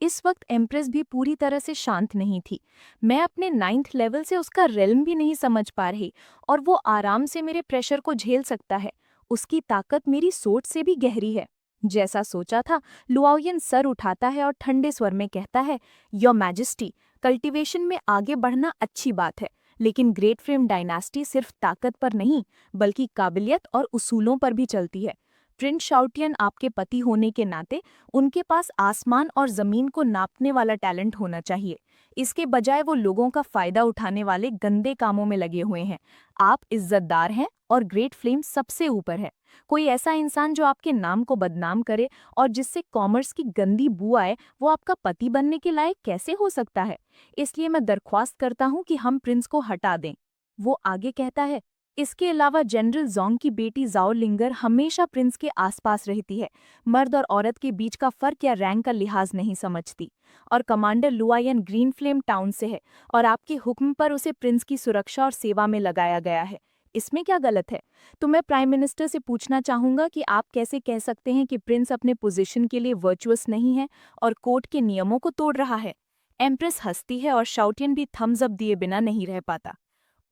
इस वक्त एम्प्रेस भी पूरी तरह से शांत नहीं थी। मैं अपने 9th लेवल से उसका रेल्म भी नहीं समझ पा रही और वो आराम से मेरे प्रेशर को झेल सकता है। उसकी ताकत मेरी सोच से भी गहरी है। जैसा सोचा था, लुआओ येन सर उठाता है और ठंडे स्वर में कहता है, योर मैजेस्टी, कल्टीवेशन में आगे बढ़ना अच्छी बात है, लेकिन ग्रेट फ्लेम डायनेस्टी सिर्फ ताकत पर नहीं बल्कि काबिलियत और उसूलों पर भी चलती है। प्रिंस शाओटियन आपके पति होने के नाते उनके पास आसमान और जमीन को नापने वाला टैलेंट होना चाहिए। इसके बजाय वो लोगों का फायदा उठाने वाले गंदे कामों में लगे हुए हैं। आप इज्जतदार हैं और ग्रेट फ्लेम सबसे ऊपर है। कोई ऐसा इंसान जो आपके नाम को बदनाम करे और जिससे कॉमर्स की गंदी बू आए, वो आपका पति बनने के लायक कैसे हो सकता है? इसलिए मैं दरख्वास्त करता हूँ कि हम प्रिंस को हटा दें। वो आगे कहता है, इसके अलावा जनरल जोंग की बेटी जाओ लिंगर हमेशा प्रिंस के आसपास रहती है। मर्द और औरत के बीच का फर्क या रैंक का लिहाज नहीं समझती। और कमांडर लुआयन ग्रीन फ्लेम टाउन से है और आपके हुक्म पर उसे प्रिंस की सुरक्षा और सेवा में लगाया गया है। इसमें क्या गलत है? तो मैं प्राइम मिनिस्टर से पूछना चाहूंगा कि आप कैसे कह सकते हैं कि प्रिंस अपने पोजीशन के लिए वर्चुअस नहीं है और कोर्ट के नियमों को तोड़ रहा है? एम्प्रेस हंसती है और शाओटियन भी थम्स अप दिए बिना नहीं रह पाता।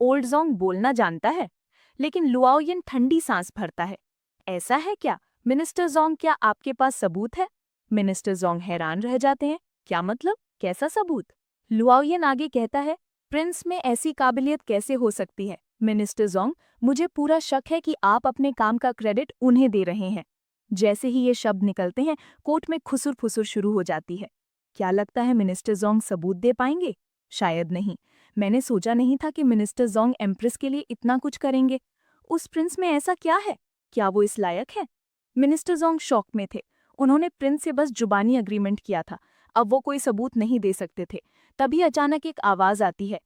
ओल्ड जोंग बोलना जानता है, लेकिन लुआओ येन ठंडी सांस भरता है। ऐसा है क्या? मिनिस्टर जोंग, क्या आपके पास सबूत है? मिनिस्टर जोंग हैरान रह जाते हैं। क्या मतलब? कैसा सबूत? लुआओ येन आगे कहता है, प्रिंस में ऐसी काबिलियत कैसे हो सकती है? मिनिस्टर जोंग, मुझे पूरा शक है कि आप अपने काम का क्रेडिट उन्हें दे रहे हैं। जैसे ही ये शब्द निकलते हैं, कोर्ट में खुसुर फुसुर शुरू हो जाती है। क्या लगता है मिनिस्टर जोंग सबूत दे पाएंगे? शायद नहीं। मैंने सोचा नहीं था कि मिनिस्टर जोंग एम्प्रेस के लिए इतना कुछ करेंगे। उस प्रिंस में ऐसा क्या है? क्या वो इस लायक है? मिनिस्टर जोंग शॉक में थे। उन्होंने प्रिंस से बस जुबानी अग्रीमेंट किया था। अब वो कोई सबूत नहीं दे सकते थे। तभी अचानक एक आवाज आती है,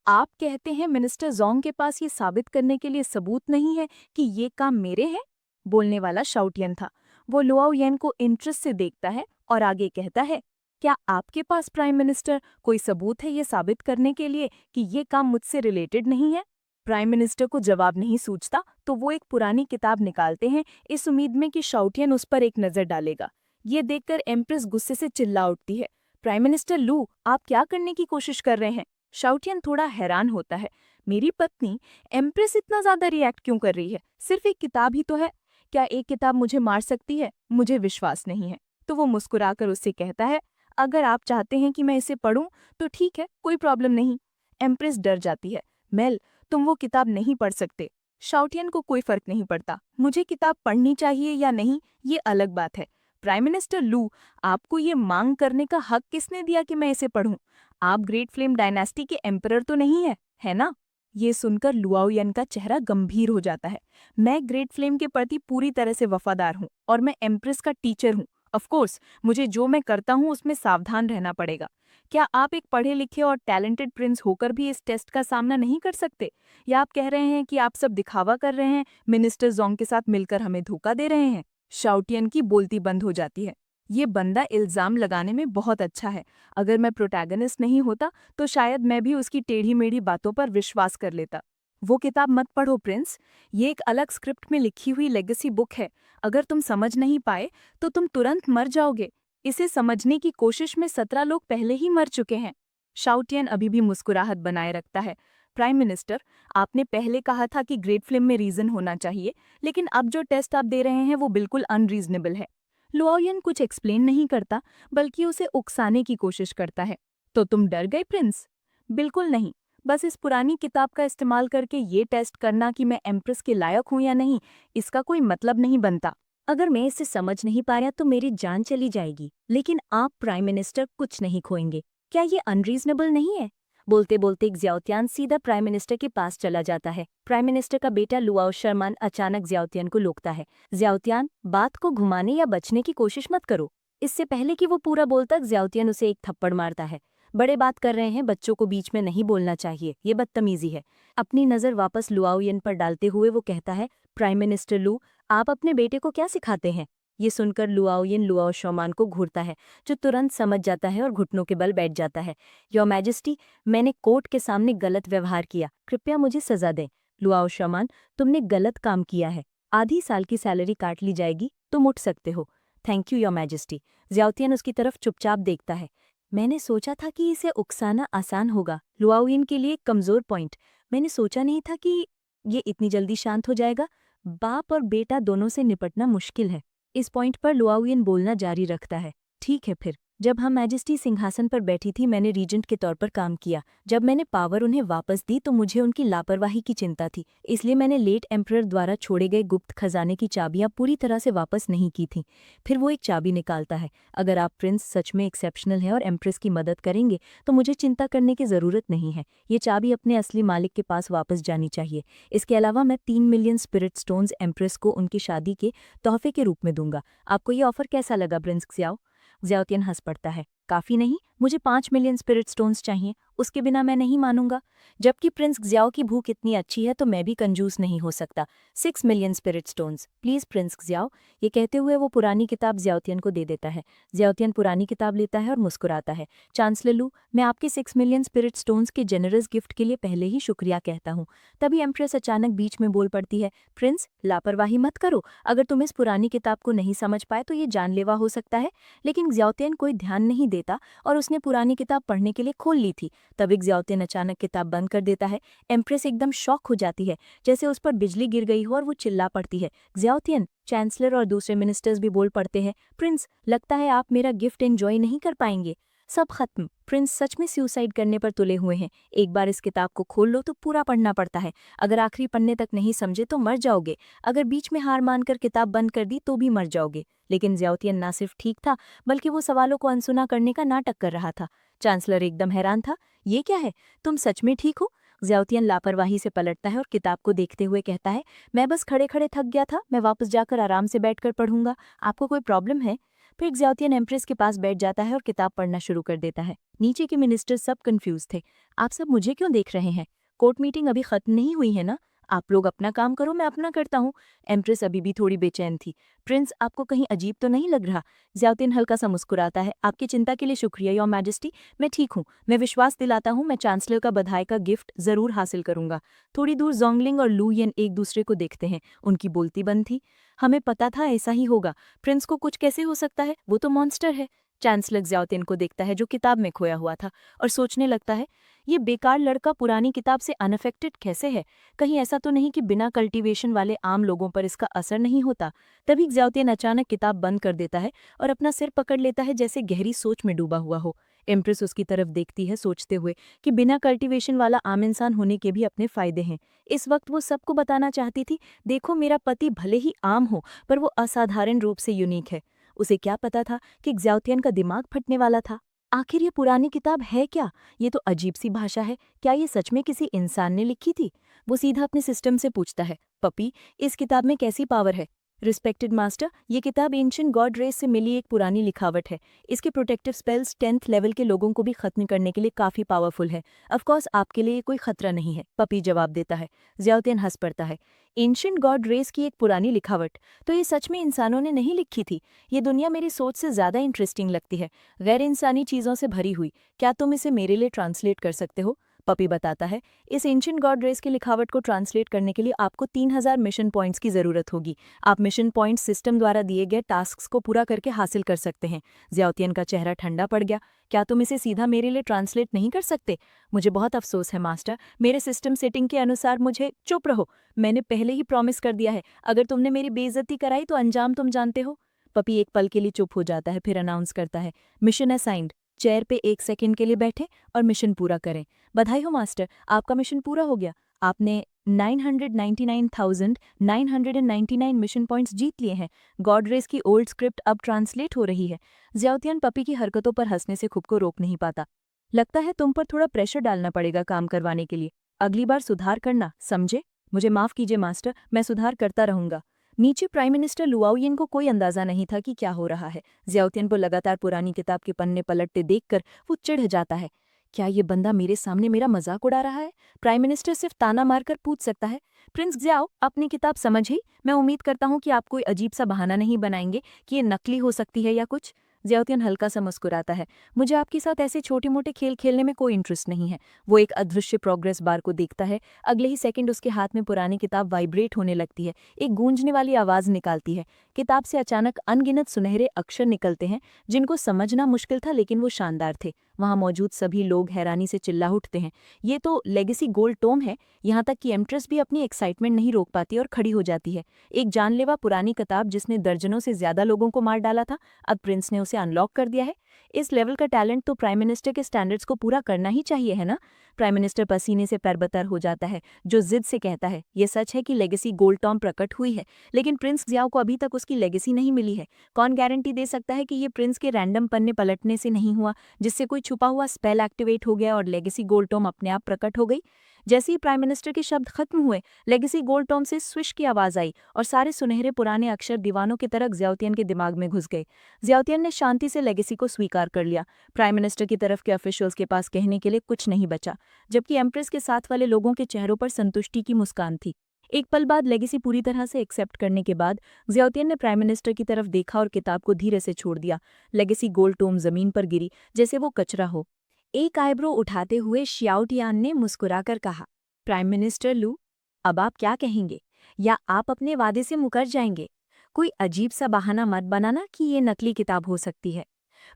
आप कहते हैं मिनिस्टर जोंग के पास ये साबित करने के लिए सबूत नहीं है कि ये काम मेरे हैं? बोलने वाला शाउटियन था। वो लुआओ येन को इंटरेस्ट से देखता है और आगे कहता है, क्या आपके पास प्राइम मिनिस्टर कोई सबूत है ये साबित करने के लिए कि ये काम मुझसे रिलेटेड नहीं है? प्राइम मिनिस्टर को जवाब नहीं सूझता तो वो एक पुरानी किताब निकालते हैं, इस उम्मीद में कि शाउटियन उस पर एक नजर डालेगा। ये देखकर एम्प्रेस गुस्से से चिल्ला उठती है, प्राइम मिनिस्टर लू, आप क्या करने की कोशिश कर रहे हैं? शाउटियन थोड़ा हैरान होता है, मेरी पत्नी एम्प्रेस इतना ज्यादा रिएक्ट क्यों कर रही है? सिर्फ एक किताब ही तो है, क्या एक किताब मुझे मार सकती है? मुझे विश्वास नहीं है। तो वो मुस्कुराकर उससे कहता है, अगर आप चाहते हैं कि मैं इसे पढूं तो ठीक है, कोई प्रॉब्लम नहीं। एम्प्रेस डर जाती है, मेल, तुम वो किताब नहीं पढ़ सकते। शाउटियन को कोई फर्क नहीं पड़ता, मुझे किताब पढ़नी चाहिए या नहीं ये अलग बात है। प्राइम मिनिस्टर लू, आपको ये मांग करने का हक किसने दिया कि मैं इसे पढूं? आप ग्रेट फ्लेम डायनेस्टी के एम्परर तो नहीं है ना? ये सुनकर लुआओयन का चेहरा गंभीर हो जाता है। मैं ग्रेट फ्लेम के प्रति पूरी तरह से वफादार हूँ और मैं एम्प्रेस का टीचर हूँ। ऑफ कोर्स, मुझे जो मैं करता हूँ उसमें सावधान रहना पड़ेगा। क्या आप एक पढ़े लिखे और टैलेंटेड प्रिंस होकर भी इस टेस्ट का सामना नहीं कर सकते? या आप कह रहे हैं कि आप सब दिखावा कर रहे हैं, मिनिस्टर जोंग के साथ मिलकर हमें धोखा दे रहे हैं? शाउटियन की बोलती बंद हो जाती है। ये बंदा इल्जाम लगाने में बहुत अच्छा है। अगर मैं प्रोटैगनिस्ट नहीं होता तो शायद मैं भी उसकी टेढ़ी मेढ़ी बातों पर विश्वास कर लेता। वो किताब मत पढ़ो प्रिंस, ये एक अलग स्क्रिप्ट में लिखी हुई लेगेसी बुक है। अगर तुम समझ नहीं पाए तो तुम तुरंत मर जाओगे। इसे समझने की कोशिश में 17 लोग पहले ही मर चुके हैं। शाउटियन अभी भी मुस्कुराहट बनाए रखता है। प्राइम मिनिस्टर, आपने पहले कहा था कि ग्रेट फ्लेम में रीजन होना चाहिए, लेकिन अब जो टेस्ट आप दे रहे हैं वो बिल्कुल अनरीजनेबल है। लुआओयन कुछ एक्सप्लेन नहीं करता, बल्कि उसे उकसाने की कोशिश करता है। तो तुम डर गए प्रिंस? बिल्कुल नहीं, बस इस पुरानी किताब का इस्तेमाल करके ये टेस्ट करना कि मैं एम्प्रेस के लायक हूं या नहीं, इसका कोई मतलब नहीं बनता। अगर मैं इसे समझ नहीं पाया तो मेरी जान चली जाएगी, लेकिन आप प्राइम मिनिस्टर कुछ नहीं खोएंगे। क्या ये अनरीजनेबल नहीं है? बोलते बोलते ज़ियाओतियान सीधा प्राइम मिनिस्टर के पास चला जाता है। प्राइम मिनिस्टर का बेटा लुआओ शर्मान अचानक ज़ियाओतियान को रोकता है। ज़ियाओतियान, बात को घुमाने या बचने की कोशिश मत करो। इससे पहले कि वो पूरा बोलता, ज़ियाओतियान उसे एक थप्पड़ मारता है। बड़े बात कर रहे हैं, बच्चों को बीच में नहीं बोलना चाहिए, ये बदतमीजी है। अपनी नज़र वापस लुआओयन पर डालते हुए वो कहता है, प्राइम मिनिस्टर लू, आप अपने बेटे को क्या सिखाते हैं? ये सुनकर लुआओयन लुआओ शर्मान को घूरता है, जो तुरंत समझ जाता है और घुटनों के बल बैठ जाता है। योर मैजेस्टी, मैंने कोर्ट के सामने गलत व्यवहार किया, कृपया मुझे सजा दें। लुआओ शर्मान, तुमने गलत काम किया है, आधी साल की सैलरी काट ली जाएगी, तुम उठ सकते हो। Thank you your majesty. Xiaotian उसकी तरफ चुपचाप देखता है। मैंने सोचा था कि इसे उकसाना आसान होगा। लुआओयन के लिए एक कमज़ोर पॉइंट। मैंने सोचा नहीं था कि ये इतनी जल्दी शांत हो जाएगा। बाप और बेटा दोनों से निपटना मुश्किल है। इस पॉइंट पर लुआओयन बोलना जारी रखता है। ठीक है फिर, जब हम मैजेस्टी सिंहासन पर बैठी थी मैंने रीजेंट के तौर पर काम किया। जब मैंने पावर उन्हें वापस दी तो मुझे उनकी लापरवाही की चिंता थी, इसलिए मैंने लेट एम्परर द्वारा छोड़े गए गुप्त खजाने की चाबियां पूरी तरह से वापस नहीं की थीं। फिर वो एक चाबी निकालता है। अगर आप प्रिंस सच में एक्सेप्शनल हैं और एम्प्रेस की मदद करेंगे तो मुझे चिंता करने की ज़रूरत नहीं है। ये चाबी अपने असली मालिक के पास वापस जानी चाहिए। इसके अलावा मैं 3 मिलियन स्पिरिट स्टोन्स एम्प्रेस को उनकी शादी के तोहफे के रूप में दूंगा। आपको ये ऑफर कैसा लगा प्रिंस ज़ियाओ? ज़ियाओतियान हंस पड़ता है। काफ़ी नहीं, मुझे 5 मिलियन स्पिरिट स्टोन्स चाहिए, उसके बिना मैं नहीं मानूंगा। जबकि प्रिंस ज़ियाओ की भूख इतनी अच्छी है तो मैं भी कंजूस नहीं हो सकता। 6 million spirit stones please Prince Xiao. ये कहते हुए वो पुरानी किताब ज़ियाओतियान को दे देता है। ज़ियाओतियान पुरानी किताब लेता है और मुस्कुराता है। चांसलर लू, मैं आपके 6 मिलियन स्पिरिट स्टोन्स के जेनरस गिफ्ट के लिए पहले ही शुक्रिया कहता हूँ। तभी एम्प्रेस अचानक बीच में बोल पड़ती है, प्रिंस लापरवाही मत करो, अगर तुम इस पुरानी किताब को नहीं समझ पाए तो ये जानलेवा हो सकता है। लेकिन ज़ियाओतियान कोई ध्यान नहीं देता और उसने पुरानी किताब पढ़ने के लिए खोल ली थी। तभी ज़ियाओतियान अचानक किताब बंद कर देता है। एम्प्रेस एकदम शॉक हो जाती है, जैसे उस पर बिजली गिर गई हो और वो चिल्ला पड़ती है, ज़ियाओतियान। चांसलर और दूसरे मिनिस्टर्स भी बोल पड़ते हैं, प्रिंस लगता है आप मेरा गिफ्ट एंजॉय नहीं कर पाएंगे। सब खत्म, प्रिंस सच में सुसाइड करने पर तुले हुए हैं। एक बार इस किताब को खोल लो तो पूरा पढ़ना पड़ता है। अगर आखिरी पन्ने तक नहीं समझे तो मर जाओगे। अगर बीच में हार मानकर किताब बंद कर दी तो भी मर जाओगे। लेकिन ज़ियाओतियान ना सिर्फ ठीक था, बल्कि वो सवालों को अनसुना करने का नाटक कर रहा था। चांसलर एकदम हैरान था, ये क्या है, तुम सच में ठीक हो? ज़ियाओतियान लापरवाही से पलटता है और किताब को देखते हुए कहता है, मैं बस खड़े खड़े थक गया था, मैं वापस जाकर आराम से बैठकर पढ़ूंगा। आपको कोई प्रॉब्लम है? फिर ज्याओतियन एम्प्रेस के पास बैठ जाता है और किताब पढ़ना शुरू कर देता है। नीचे के मिनिस्टर सब कंफ्यूज थे। आप सब मुझे क्यों देख रहे हैं? कोर्ट मीटिंग अभी खत्म नहीं हुई है ना? आप लोग अपना काम करो, मैं अपना करता हूँ। एम्प्रेस अभी भी थोड़ी बेचैन थी। प्रिंस, आपको कहीं अजीब तो नहीं लग रहा? ज्याओतियन हल्का सा मुस्कुराता है। आपकी चिंता के लिए शुक्रिया योर मैजेस्टी, मैं ठीक हूँ। मैं विश्वास दिलाता हूँ मैं चांसलर का बधाई का गिफ्ट जरूर हासिल करूंगा। थोड़ी दूर जोंगलिंग और लू येन एक दूसरे को देखते हैं। उनकी बोलती बंद थी। हमें पता था ऐसा ही होगा। प्रिंस को कुछ कैसे हो सकता है? वो तो मॉन्स्टर है। चांसलर ज्याओतियन को देखता है जो किताब में खोया हुआ था और सोचने लगता है, ये बेकार लड़का पुरानी किताब से अनअफेक्टेड कैसे है? कहीं ऐसा तो नहीं कि बिना कल्टीवेशन वाले आम लोगों पर इसका असर नहीं होता? तभी ज्याओतियन अचानक किताब बंद कर देता है और अपना सिर पकड़ लेता है जैसे गहरी सोच में डूबा हुआ हो। एम्प्रेस उसकी तरफ देखती है सोचते हुए कि बिना कल्टीवेशन वाला आम इंसान होने के भी अपने फायदे हैं। इस वक्त वो सबको बताना चाहती थी, देखो मेरा पति भले ही आम हो पर वो असाधारण रूप से यूनिक है। उसे क्या पता था कि ज्याओतियन का दिमाग फटने वाला था। आखिर ये पुरानी किताब है क्या? ये तो अजीब सी भाषा है। क्या ये सच में किसी इंसान ने लिखी थी? वो सीधा अपने सिस्टम से पूछता है, पपी, इस किताब में कैसी पावर है? रिस्पेक्टेड मास्टर, ये किताब एंशिएंट गॉड रेस से मिली एक पुरानी लिखावट है। इसके प्रोटेक्टिव स्पेल्स 10th लेवल के लोगों को भी खत्म करने के लिए काफी पावरफुल है। ऑफकोर्स आपके लिए कोई खतरा नहीं है, पपी जवाब देता है। ज्याओतियन हंस पड़ता है। एंशिएंट गॉड रेस की एक पुरानी लिखावट? तो ये सच में इंसानों ने नहीं लिखी थी? ये दुनिया मेरी सोच से ज्यादा इंटरेस्टिंग लगती है, गैर इंसानी चीजों से भरी हुई। क्या तुम इसे मेरे लिए ट्रांसलेट कर सकते हो? पपी बताता है, इस एंशिएंट गॉड रेस की लिखावट को ट्रांसलेट करने के लिए आपको 3000 मिशन पॉइंट्स की जरूरत होगी। आप मिशन पॉइंट्स सिस्टम द्वारा दिए गए टास्क्स को पूरा करके हासिल कर सकते हैं। ज्याओतियन का चेहरा ठंडा पड़ गया। क्या तुम इसे सीधा मेरे लिए ट्रांसलेट नहीं कर सकते? मुझे बहुत अफसोस है मास्टर, मेरे सिस्टम सेटिंग के अनुसार मुझे। चुप रहो, मैंने पहले ही प्रॉमिस कर दिया है, अगर तुमने मेरी बेइज्जती कराई तो अंजाम तुम जानते हो। पपी एक पल के लिए चुप हो जाता है, फिर अनाउंस करता है, मिशन असाइंड। चेयर पे 1 सेकंड के लिए बैठे और मिशन पूरा करें। बधाई हो मास्टर, आपका मिशन पूरा हो गया। आपने 999,999 मिशन पॉइंट्स जीत लिए हैं। गॉड रेस की ओल्ड स्क्रिप्ट अब ट्रांसलेट हो रही है। ज्याओतियन पपी की हरकतों पर हंसने से खुद को रोक नहीं पाता। लगता है तुम पर थोड़ा प्रेशर डालना पड़ेगा काम करवाने के लिए। अगली बार सुधार करना, समझे? मुझे माफ कीजिए मास्टर, मैं सुधार करता रहूंगा। नीचे प्राइम मिनिस्टर लुआओयिन को कोई अंदाजा नहीं था कि क्या हो रहा है। ज्याओतियन को लगातार पुरानी किताब के पन्ने पलटते देखकर वो चिढ़ जाता है। क्या ये बंदा मेरे सामने मेरा मजाक उड़ा रहा है? प्राइम मिनिस्टर सिर्फ ताना मारकर पूछ सकता है, प्रिंस ज्याओ, अपनी किताब समझी? मैं उम्मीद करता हूँ कि आप कोई अजीब सा बहाना नहीं बनाएंगे कि ये नकली हो सकती है या कुछ। ज्याओतियन हल्का सा मुस्कुराता है। मुझे आपके साथ ऐसे छोटे मोटे खेल खेलने में कोई इंटरेस्ट नहीं है। वो एक अदृश्य प्रोग्रेस बार को देखता है। अगले ही सेकंड उसके हाथ में पुरानी किताब वाइब्रेट होने लगती है, एक गूंजने वाली आवाज निकालती है। किताब से अचानक अनगिनत सुनहरे अक्षर निकलते हैं जिनको समझना मुश्किल था, लेकिन वो शानदार थे। वहां मौजूद सभी लोग हैरानी से चिल्ला उठते हैं, ये तो लेगेसी गोल्ड टोम है। यहाँ तक कि एम्प्रेस भी अपनी एक्साइटमेंट नहीं रोक पाती और खड़ी हो जाती है। एक जानलेवा पुरानी किताब जिसने दर्जनों से ज्यादा लोगों को मार डाला था, अब प्रिंस ने उसे अनलॉक कर दिया है। इस लेवल का टैलेंट तो प्राइम मिनिस्टर के स्टैंडर्ड्स को पूरा करना ही चाहिए, है ना? प्राइम मिनिस्टर पसीने से पैरबतर हो जाता है, जो जिद से कहता है, ये सच है कि लेगेसी गोल्ड टॉम प्रकट हुई है, लेकिन प्रिंस ज्याओ को अभी तक उसकी लेगेसी नहीं मिली है। कौन गारंटी दे सकता है कि ये प्रिंस के रैंडम पन्ने पलटने से नहीं हुआ, जिससे कोई छुपा हुआ स्पेल एक्टिवेट हो गया और लेगेसी गोल्ड टॉम अपने आप प्रकट हो गई? जैसे ही प्राइम मिनिस्टर के शब्द खत्म हुए, लेगेसी गोल्ड टॉम से स्विश की आवाज आई और सारे सुनहरे पुराने अक्षर दीवानों की तरह ज्याओतियन के दिमाग में घुस गए। ज्याओतियन ने शांति से लेगेसी को स्वीकार कर लिया। प्राइम मिनिस्टर की तरफ के ऑफिशियल्स के पास कहने के लिए कुछ नहीं बचा, जबकि एम्प्रेस के साथ वाले लोगों के चेहरों पर संतुष्टि की मुस्कान थी। एक पल बाद लेगेसी पूरी तरह से एक्सेप्ट करने के बाद ज्याओतियन ने प्राइम मिनिस्टर की तरफ देखा और किताब को धीरे से छोड़ दिया। लेगेसी गोल्ड टोम जमीन पर गिरी जैसे वो कचरा हो। एक आईब्रो उठाते हुए शियाओटियान ने मुस्कुराकर कहा, प्राइम मिनिस्टर लू, अब आप क्या कहेंगे? या आप अपने वादे से मुकर जाएंगे? कोई अजीब सा बहाना मत बनाना कि ये नकली किताब हो सकती है।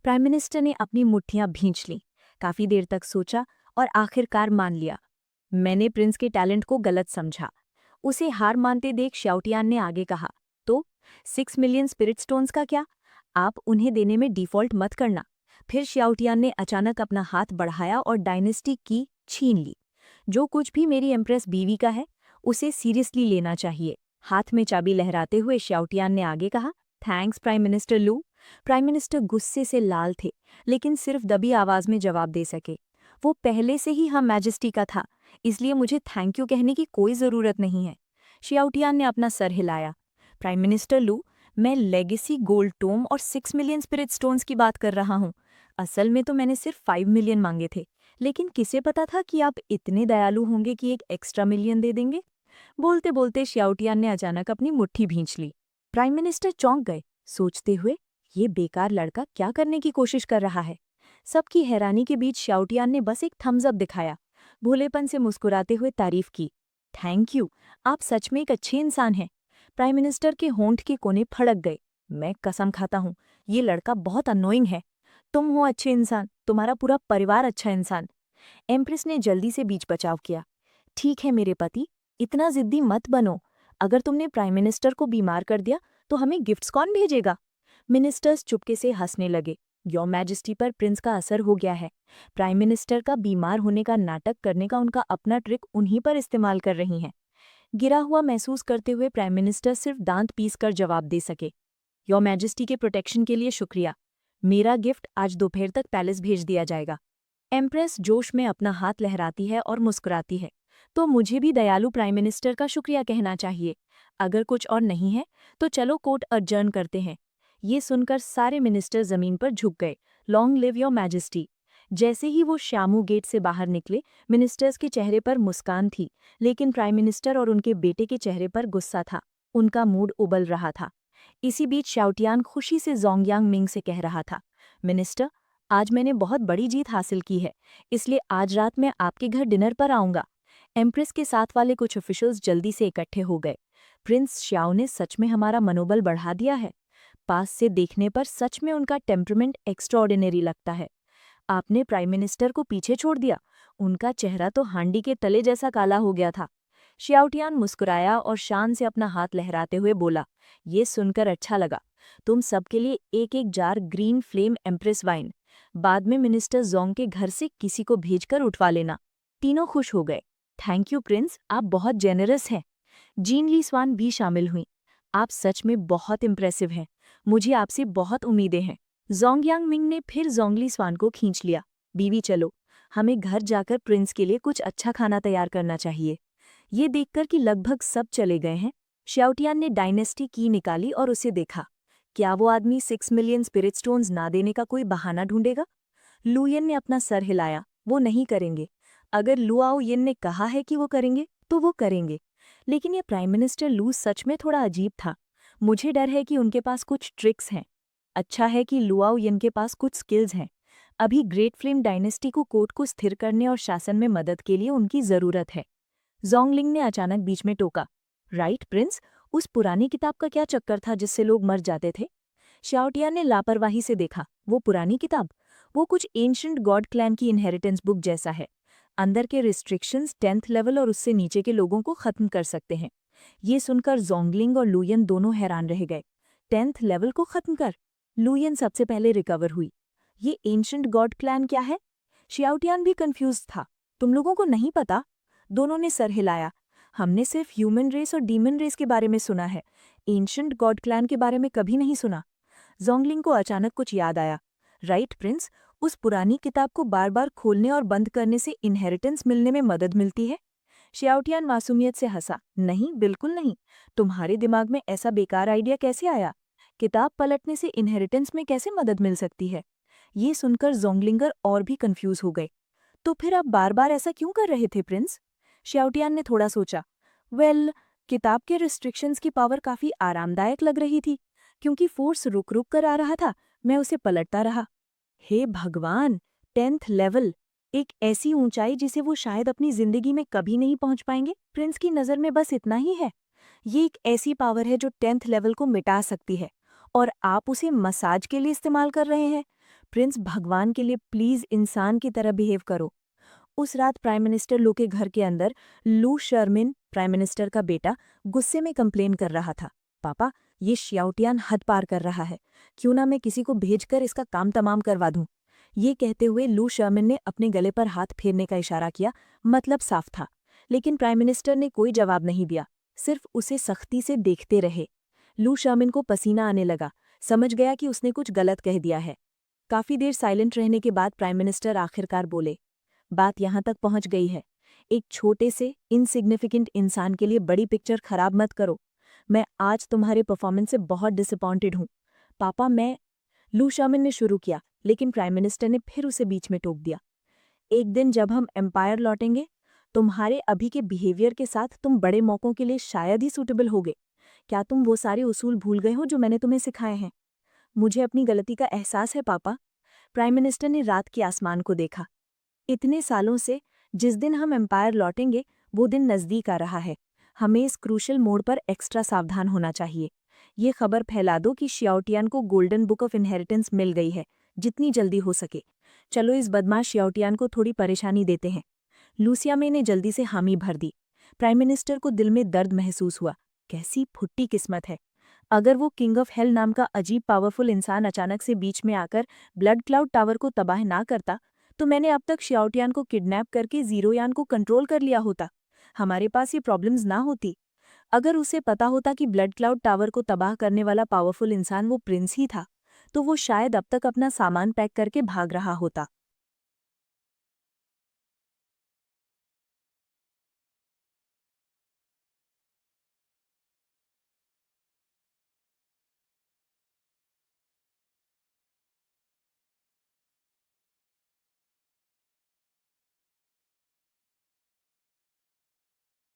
प्राइम मिनिस्टर ने अपनी मुट्ठियां भींच लीं, काफी देर तक सोचा और आखिरकार मान लिया, मैंने प्रिंस के टैलेंट को गलत समझा। उसे हार मानते देख शियाओटियान ने आगे कहा, तो 6 मिलियन स्पिरिट स्टोन्स का क्या? आप उन्हें देने में डिफॉल्ट मत करना। फिर शियाओटियान ने अचानक अपना हाथ बढ़ाया और डायनेस्टी की छीन ली। जो कुछ भी मेरी एम्प्रेस बीवी का है, उसे सीरियसली लेना चाहिए। हाथ में चाबी लहराते हुए शियाओटियान ने आगे कहा, थैंक्स प्राइम मिनिस्टर लू। प्राइम मिनिस्टर गुस्से से लाल थे, लेकिन सिर्फ दबी आवाज में जवाब दे सके, वो पहले से ही हम मैजेस्टी का था, इसलिए मुझे थैंक यू कहने की कोई जरूरत नहीं है। शियाओटियान ने अपना सर हिलाया। प्राइम मिनिस्टर लू, मैं लेगेसी गोल्ड टोम और 6 मिलियन स्पिरिट स्टोन्स की बात कर रहा हूँ। असल में तो मैंने सिर्फ 5 मिलियन मांगे थे, लेकिन किसे पता था कि आप इतने दयालु होंगे कि एक एक्स्ट्रा मिलियन दे देंगे। बोलते बोलते श्याओटियान ने अचानक अपनी मुट्ठी भींच ली। प्राइम मिनिस्टर चौंक गए, सोचते हुए ये बेकार लड़का क्या करने की कोशिश कर रहा है। सबकी हैरानी के बीच श्याओटियान ने बस एक थम्स अप दिखाया, भोलेपन से मुस्कुराते हुए तारीफ की। थैंक यू, आप सच में एक अच्छे इंसान हैं। प्राइम मिनिस्टर के होंठ के कोने फड़क गए। मैं कसम खाता हूँ, ये लड़का बहुत अनोइंग है। तुम हो अच्छे इंसान, तुम्हारा पूरा परिवार अच्छा इंसान। एम्प्रेस ने जल्दी से बीच बचाव किया। ठीक है मेरे पति, इतना जिद्दी मत बनो। अगर तुमने प्राइम मिनिस्टर को बीमार कर दिया तो हमें गिफ्ट्स कौन भेजेगा? मिनिस्टर्स चुपके से हंसने लगे। योर मैजेस्टी पर प्रिंस का असर हो गया है। प्राइम मिनिस्टर का बीमार होने का नाटक करने का उनका अपना ट्रिक उन्हीं पर इस्तेमाल कर रही हैं। गिरा हुआ महसूस करते हुए प्राइम मिनिस्टर सिर्फ दांत पीस कर जवाब दे सके। योर मैजेस्टी के प्रोटेक्शन के लिए शुक्रिया। मेरा गिफ्ट आज दोपहर तक पैलेस भेज दिया जाएगा। एम्प्रेस जोश में अपना हाथ लहराती है और मुस्कुराती है। तो मुझे भी दयालु प्राइम मिनिस्टर का शुक्रिया कहना चाहिए। अगर कुछ और नहीं है तो चलो कोर्ट अडजर्न करते हैं। ये सुनकर सारे मिनिस्टर जमीन पर झुक गए। Long live your majesty. जैसे ही वो श्यामू गेट से बाहर निकले, मिनिस्टर्स के चेहरे पर मुस्कान थी, लेकिन प्राइम मिनिस्टर और उनके बेटे के चेहरे पर गुस्सा था। उनका मूड उबल रहा था। इसी बीच श्याओटियान खुशी से जोंगयांग मिंग से कह रहा था, मिनिस्टर, आज मैंने बहुत बड़ी जीत हासिल की है, इसलिए आज रात मैं आपके घर डिनर पर आऊंगा। एम्प्रेस के साथ वाले कुछ ऑफिशियल्स जल्दी से इकट्ठे हो गए। प्रिंस श्याओ ने सच में हमारा मनोबल बढ़ा दिया है। पास से देखने पर सच में उनका टेम्परमेंट एक्स्ट्राऑर्डिनरी लगता है। आपने प्राइम मिनिस्टर को पीछे छोड़ दिया। उनका चेहरा तो हांडी के तले जैसा काला हो गया था। श्याओटियान मुस्कुराया और शान से अपना हाथ लहराते हुए बोला, ये सुनकर अच्छा लगा। तुम सबके लिए एक एक jar green flame empress wine. बाद में मिनिस्टर जोंग के घर से किसी को भेजकर उठवा लेना। तीनों खुश हो गए। थैंक यू प्रिंस, आप बहुत जेनरस हैं। जीन ली स्वान भी शामिल हुई। आप सच में बहुत इम्प्रेसिव हैं। मुझे आपसे बहुत उम्मीदें हैं। जोंगयांग मिंग ने फिर जोंगली स्वान को खींच लिया। बीवी चलो, हमें घर जाकर प्रिंस के लिए कुछ अच्छा खाना तैयार करना चाहिए। ये देखकर कि लगभग सब चले गए हैं, श्याओटियान ने डायनेस्टी की निकाली और उसे देखा। क्या वो आदमी 6 मिलियन स्पिरिट स्टोन्स ना देने का कोई बहाना ढूंढेगा? लुयन ने अपना सर हिलाया। वो नहीं करेंगे। अगर लुआओ यिन ने कहा है कि वो करेंगे तो वो करेंगे। लेकिन ये प्राइम मिनिस्टर लू सच में थोड़ा अजीब था। मुझे डर है कि उनके पास कुछ ट्रिक्स हैं। अच्छा है कि लुआओ यिन के पास कुछ स्किल्स हैं। अभी ग्रेट फ्लेम डायनेस्टी को कोर्ट को स्थिर करने और शासन में मदद के लिए उनकी जरूरत है। जोंगलिंग ने अचानक बीच में टोका, राइट प्रिंस, उस पुरानी किताब का क्या चक्कर था जिससे लोग मर जाते थे? श्याओटियान ने लापरवाही से देखा। वो पुरानी किताब? वो कुछ एंशिएंट गॉड क्लैन की इनहेरिटेंस बुक जैसा है। अंदर के रिस्ट्रिक्शंस 10th लेवल और उससे नीचे के लोगों को खत्म कर सकते हैं। ये सुनकर जोंगलिंग और लुयन दोनों हैरान रह गए। 10th लेवल को खत्म कर? लुयन सबसे पहले रिकवर हुई। ये एंशिएंट गॉड क्लैन क्या है? श्याओटियान भी कंफ्यूज था। तुम लोगों को नहीं पता? दोनों ने सर हिलाया। हमने सिर्फ ह्यूमन रेस और डीमन रेस के बारे में सुना है, एंशिएंट गॉड क्लैन के बारे में कभी नहीं सुना। जोंगलिंग को अचानक कुछ याद आया। राइट प्रिंस, उस पुरानी किताब को बार बार खोलने और बंद करने से इनहेरिटेंस मिलने में मदद मिलती है? श्याओटियान मासूमियत से हंसा। नहीं, बिल्कुल नहीं। तुम्हारे दिमाग में ऐसा बेकार आइडिया कैसे आया? किताब पलटने से इनहेरिटेंस में कैसे मदद मिल सकती है? ये सुनकर जोंगलिंगर और भी कंफ्यूज हो गए। तो फिर आप बार बार ऐसा क्यों कर रहे थे प्रिंस? श्याओटियान ने थोड़ा सोचा। किताब के रिस्ट्रिक्शंस की पावर काफी आरामदायक लग रही थी। क्योंकि फोर्स रुक रुक कर आ रहा था, मैं उसे पलटता रहा। हे भगवान, 10th लेवल, एक ऐसी ऊंचाई जिसे वो शायद अपनी जिंदगी में कभी नहीं पहुंच पाएंगे। प्रिंस की नजर में बस इतना ही है। ये एक ऐसी पावर है जो 10th लेवल को मिटा सकती है, और आप उसे मसाज के लिए इस्तेमाल कर रहे हैं। प्रिंस, भगवान के लिए प्लीज इंसान की तरह बिहेव करो। उस रात प्राइम मिनिस्टर लू के घर के अंदर लू शर्मिन, प्राइम मिनिस्टर का बेटा, गुस्से में कंप्लेन कर रहा था। पापा, ये श्याओटियान हद पार कर रहा है। क्यों ना मैं किसी को भेजकर इसका काम तमाम करवा दूं। ये कहते हुए लू शर्मिन ने अपने गले पर हाथ फेरने का इशारा किया। मतलब साफ था। लेकिन प्राइम मिनिस्टर ने कोई जवाब नहीं दिया, सिर्फ उसे सख्ती से देखते रहे। लू शर्मिन को पसीना आने लगा। समझ गया कि उसने कुछ गलत कह दिया है। काफी देर साइलेंट रहने के बाद प्राइम मिनिस्टर आखिरकार बोले, बात यहाँ तक पहुंच गई है। एक छोटे से इनसिग्निफिकेंट इंसान के लिए बड़ी पिक्चर खराब मत करो। मैं आज तुम्हारे परफॉर्मेंस से बहुत डिसअपॉइंटेड हूँ। पापा मैं लू शर्मन ने शुरू किया, लेकिन प्राइम मिनिस्टर ने फिर उसे बीच में टोक दिया। एक दिन जब हम एम्पायर लौटेंगे, तुम्हारे अभी के बिहेवियर के साथ तुम बड़े मौकों के लिए शायद ही सूटेबल होगे। क्या तुम वो सारे उसूल भूल गए हो जो मैंने तुम्हें सिखाए हैं? मुझे अपनी गलती का एहसास है पापा। प्राइम मिनिस्टर ने रात के आसमान को देखा। इतने सालों से जिस दिन हम एम्पायर लौटेंगे वो दिन नजदीक आ रहा है। हमें इस क्रूशल मोड़ पर एक्स्ट्रा सावधान होना चाहिए। ये खबर फैला दो कि शियाओटियान को गोल्डन बुक ऑफ इनहेरिटेंस मिल गई है, जितनी जल्दी हो सके। चलो इस बदमाश शियाओटियान को थोड़ी परेशानी देते हैं। लूसिया में ने जल्दी से हामी भर दी। प्राइम मिनिस्टर को दिल में दर्द महसूस हुआ। कैसी फुट्टी किस्मत है। अगर वो किंग ऑफ हेल नाम का अजीब पावरफुल इंसान अचानक से बीच में आकर ब्लड क्लाउड टावर को तबाह ना करता, तो मैंने अब तक शियाओटियान को किडनैप करके जीरोयान को कंट्रोल कर लिया होता। हमारे पास ये प्रॉब्लम्स ना होती। अगर उसे पता होता कि ब्लड क्लाउड टावर को तबाह करने वाला पावरफुल इंसान वो प्रिंस ही था, तो वो शायद अब तक अपना सामान पैक करके भाग रहा होता।